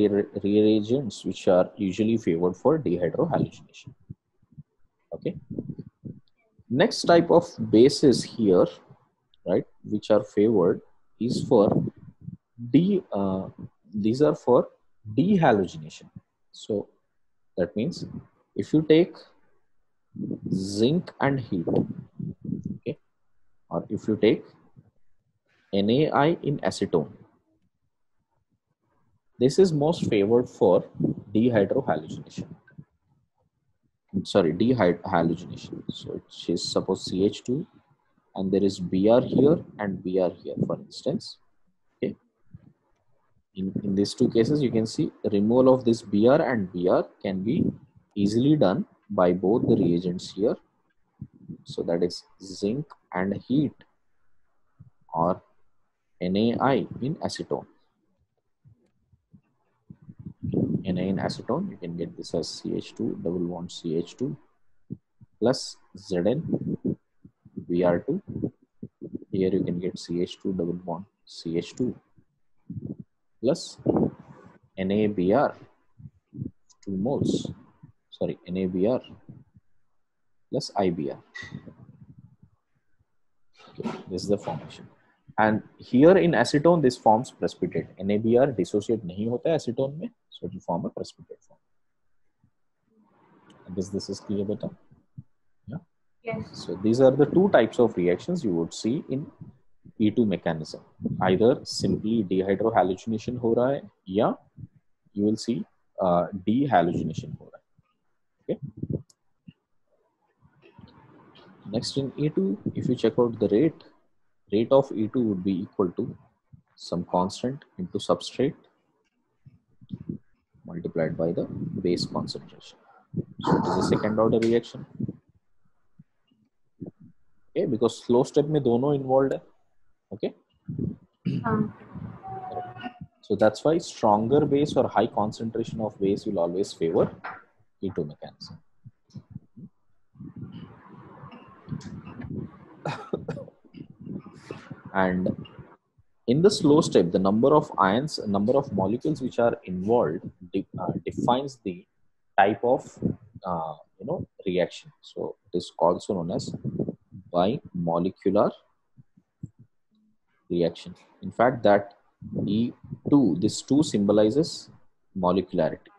reagents which are usually favored for dehydrohalogenation. Okay. Next type of bases here, right, which are favored is for these are for dehalogenation. So that means if you take zinc and heat, okay, or if you take NaI in acetone, this is most favored for dehydrohalogenation. Sorry, dehalogenation. So it is suppose CH2 and there is Br here and Br here, for instance. Okay. In these two cases, you can see removal of this Br and Br can be easily done by both the reagents here. So that is zinc and heat or NaI in acetone. Na in acetone, you can get this as CH2 double bond CH2 plus Zn Br2. Here you can get CH2 double bond CH2 plus NaBr 2 moles. Sorry, NaBr plus IBr. Okay, this is the formation. And here in acetone, this forms precipitate. NaBr dissociate नहीं होता है acetone में, so it will form a precipitate form. I guess this is clear, beta. Yeah.
Yes.
So these are the two types of reactions you would see in E2 mechanism. Either simply dehydrohalogenation हो रहा है, या you will see dehalogenation हो रहा है. Okay. Next in E2, if you check out the rate of E2 would be equal to some constant into substrate multiplied by the base concentration. So it is a second order reaction. Okay, because slow step में दोनों involved है. Okay. So that's why stronger base or high concentration of base will always favor E2 mechanism. And in the slow step, the number of ions, number of molecules which are involved defines the type of reaction. So it is also known as bimolecular reaction. In fact, that E2, this 2 symbolizes molecularity.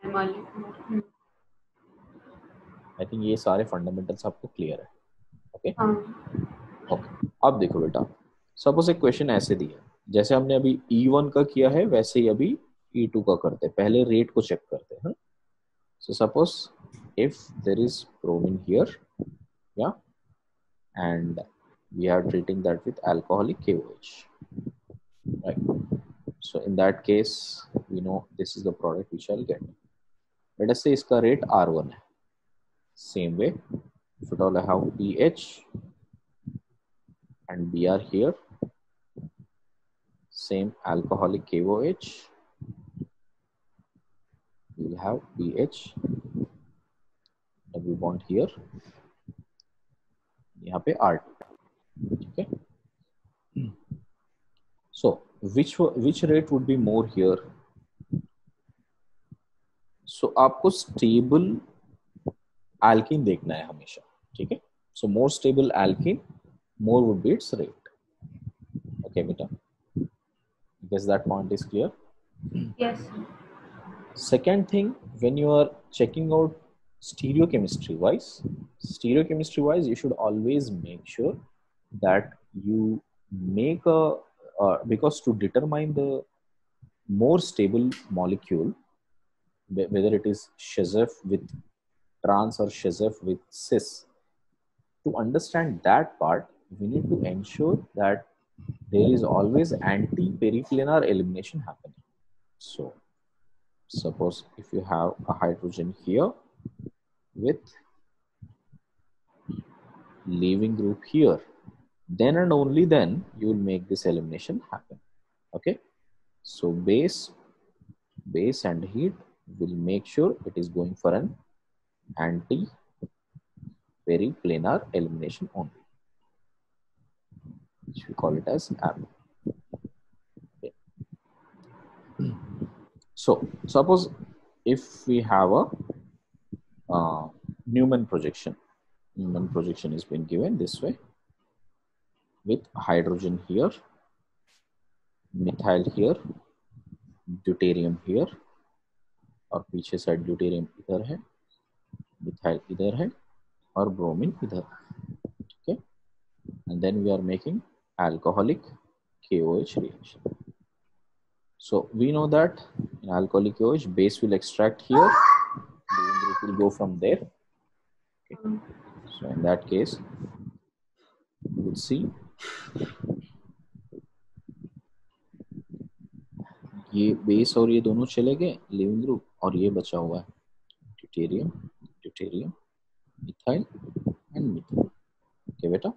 I think ये सारे fundamentals आपको clear है. Okay? Okay. अब देखो बेटा, suppose एक question ऐसे दिया, जैसे हमने अभी E1 का किया है वैसे ही अभी E2 का करते हैं. पहले रेट को चेक करते हैं. So suppose if there is bromine here, yeah, and we are treating that with alcoholic KOH, right? So in that case, we know this is the product which I'll get. Let us say इसका rate R1 है. Same way, if at all I have pH and Br here, same alcoholic KOH, we will have pH, double bond here, यहाँ पे R2. Okay. So which rate would be more here? So आपको stable alkene देखना है हमेशा, ठीक है? So more stable alkene, more would be its rate. Okay, beta. I guess that point is clear.
Yes.
Second thing, when you are checking out stereochemistry wise, you should always make sure that you make a because to determine the more stable molecule, whether it is Shezef with trans or Shezef with cis, to understand that part, we need to ensure that there is always anti-periplanar elimination happening. So suppose if you have a hydrogen here with leaving group here, then and only then you will make this elimination happen. Okay, so base and heat will make sure it is going for an anti-periplanar elimination only, which we call it as AB. Okay. So suppose if we have a Newman projection is been given this way with hydrogen here, methyl here, deuterium here, और पीछे side deuterium इधर है, methyl इधर है, और bromine इधर. Okay, and then we are making alcoholic KOH reaction. So we know that in alcoholic KOH, base will extract here, the group will go from there. Okay. So in that case, you would see ये base और ये दोनों चले गए leaving group, और ये बचा हुआ है deuterium, methyl and methyl. Okay, beta.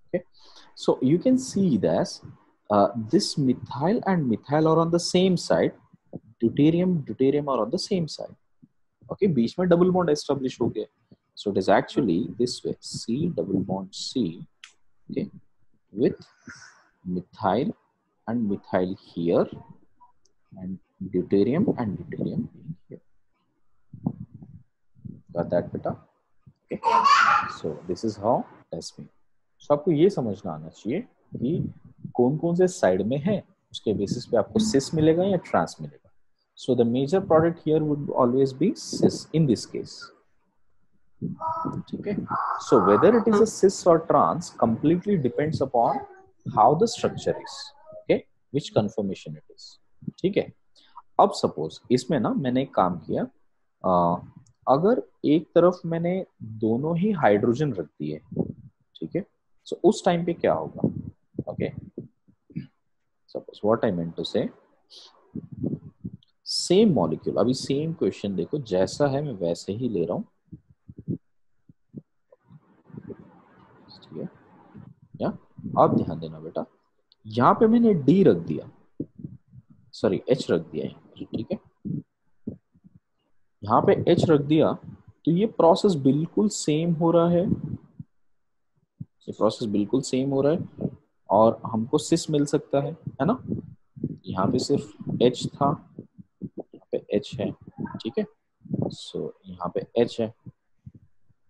Okay, so you can see that this methyl and methyl are on the same side, deuterium are on the same side. Okay, बीच में double bond establish हो गया. So it is actually this way, C double bond C, okay, with methyl and methyl here, and deuterium here. Got that, beta? Okay. So this is how test में. So आपको ये समझना आना चाहिए कि कौन-कौन से साइड में है, उसके बेसिस पे आपको cis मिलेगा या trans मिलेगा. So the major product here would always be cis in this case. Okay. So whether it is a cis or trans completely depends upon how the structure is. Okay, which conformation it is. ठीक है. अब suppose इसमें ना मैंने एक काम किया, अगर एक तरफ मैंने दोनों ही हाइड्रोजन रख दिए, ठीक है, सो उस टाइम पे क्या होगा. Okay, suppose what I meant to say, same molecule, अभी सेम क्वेश्चन देखो, जैसा है मैं वैसे ही ले रहा हूं, ठीक है. या अब ध्यान देना बेटा, यहां पे मैंने डी रख दिया, सॉरी एच रख दिया है, ठीक है, यहाँ पे एच रख दिया, तो ये प्रोसेस बिल्कुल सेम हो रहा है, ये प्रोसेस बिल्कुल सेम हो रहा है, और हमको सिस मिल सकता है ना. यहाँ पे सिर्फ एच था, यहाँ पे एच है, ठीक है. सो यहाँ पे एच है,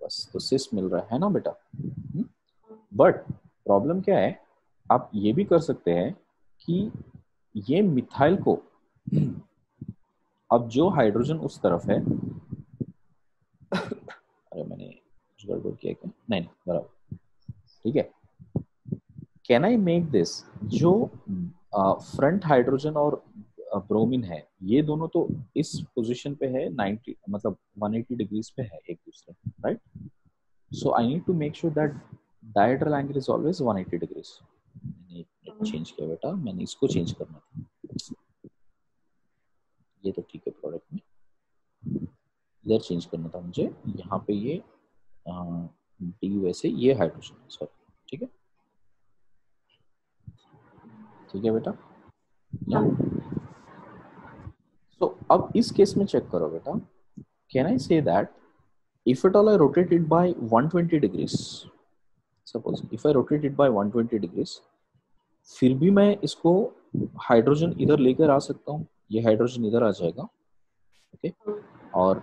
बस, तो सिस मिल रहा है ना बेटा. बट प्रॉब्लम क्या है, आप ये भी कर सकते हैं कि ये मिथाइल को, अब जो हाइड्रोजन उस तरफ है, अरे मैंने कुछ गड़बड़ किया क्या, नहीं बराबर, ठीक है. कैन आई मेक दिस, जो फ्रंट हाइड्रोजन और ब्रोमीन है, ये दोनों तो इस पोजीशन पे है 90, मतलब 180 डिग्रीज पे है एक दूसरे, right. So I need to make sure that dihedral angle is always 180 degrees. मैंने चेंज किया बेटा, मैंने इसको चेंज करना था, ये तो ठीक है, प्रोडक्ट में इधर चेंज करना था मुझे, यहाँ पे ये डी वैसे ये हाइड्रोजन, सॉरी, ठीक है, ठीक है बेटा. सो अब इस केस में चेक करो बेटा, can I say that if at all I rotate it by 120 degrees, suppose if I rotate it by 120 degrees, फिर भी मैं इसको हाइड्रोजन इधर लेकर आ सकता हूँ, ये हाइड्रोजन इधर आ जाएगा, ओके, और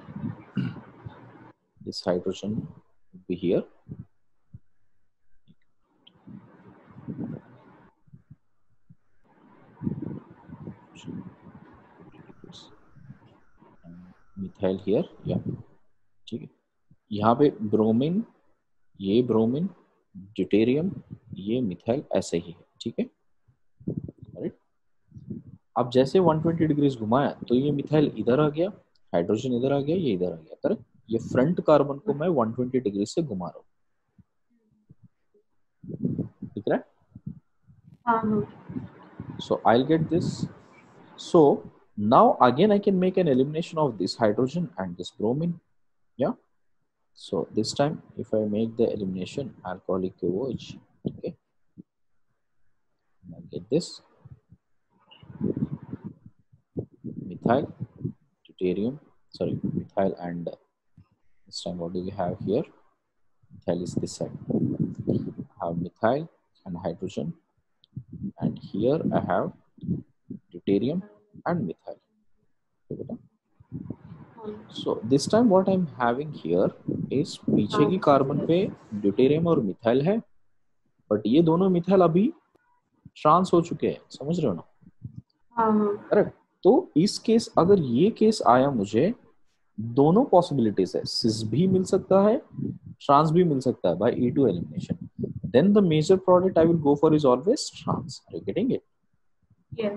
this hydrogen will be here, methyl here, या ठीक है, यहाँ पे ब्रोमीन, ये ब्रोमीन, ड्यूटेरियम, ये मिथाइल, ऐसे ही है, ठीक है, राइट. अब जैसे 120 डिग्रीज घुमाया तो ये मिथाइल इधर आ गया, हाइड्रोजन इधर आ गया, ये इधर आ गया, करेक्ट. ये फ्रंट कार्बन को मैं 120 डिग्री से घुमा रहा हूँ, ठीक है. So I'll get this. So now again I can make an elimination of this hydrogen and this bromine. Yeah. So this time if I make the elimination, alcoholic OH, okay, I'll get this methyl, deuterium, sorry, methyl, and this time what do we have here? Methyl is this side. I have methyl and hydrogen, and here I have deuterium and methyl. Okay, so this time what I'm having here is पीछे की carbon पे deuterium और methyl है, but ये दोनों methyl अभी trans हो चुके हैं, समझ रहे हो ना, करेक्ट. तो इस केस, अगर ये केस आया, मुझे दोनों पॉसिबिलिटीज है, सिस भी मिल सकता है, ट्रांस भी मिल सकता है, by E2 elimination. Then the major product I will go for is always trans. Are you getting it?
Yes.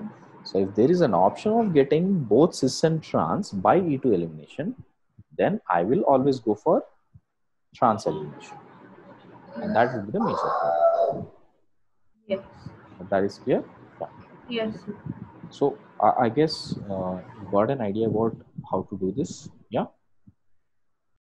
So if there is an option of getting both cis and trans by E2 elimination, then I will always go for trans elimination, and that will be the major product.
Yes.
That is clear? Yeah.
Yes.
So I guess you got an idea about how to do this. Yeah.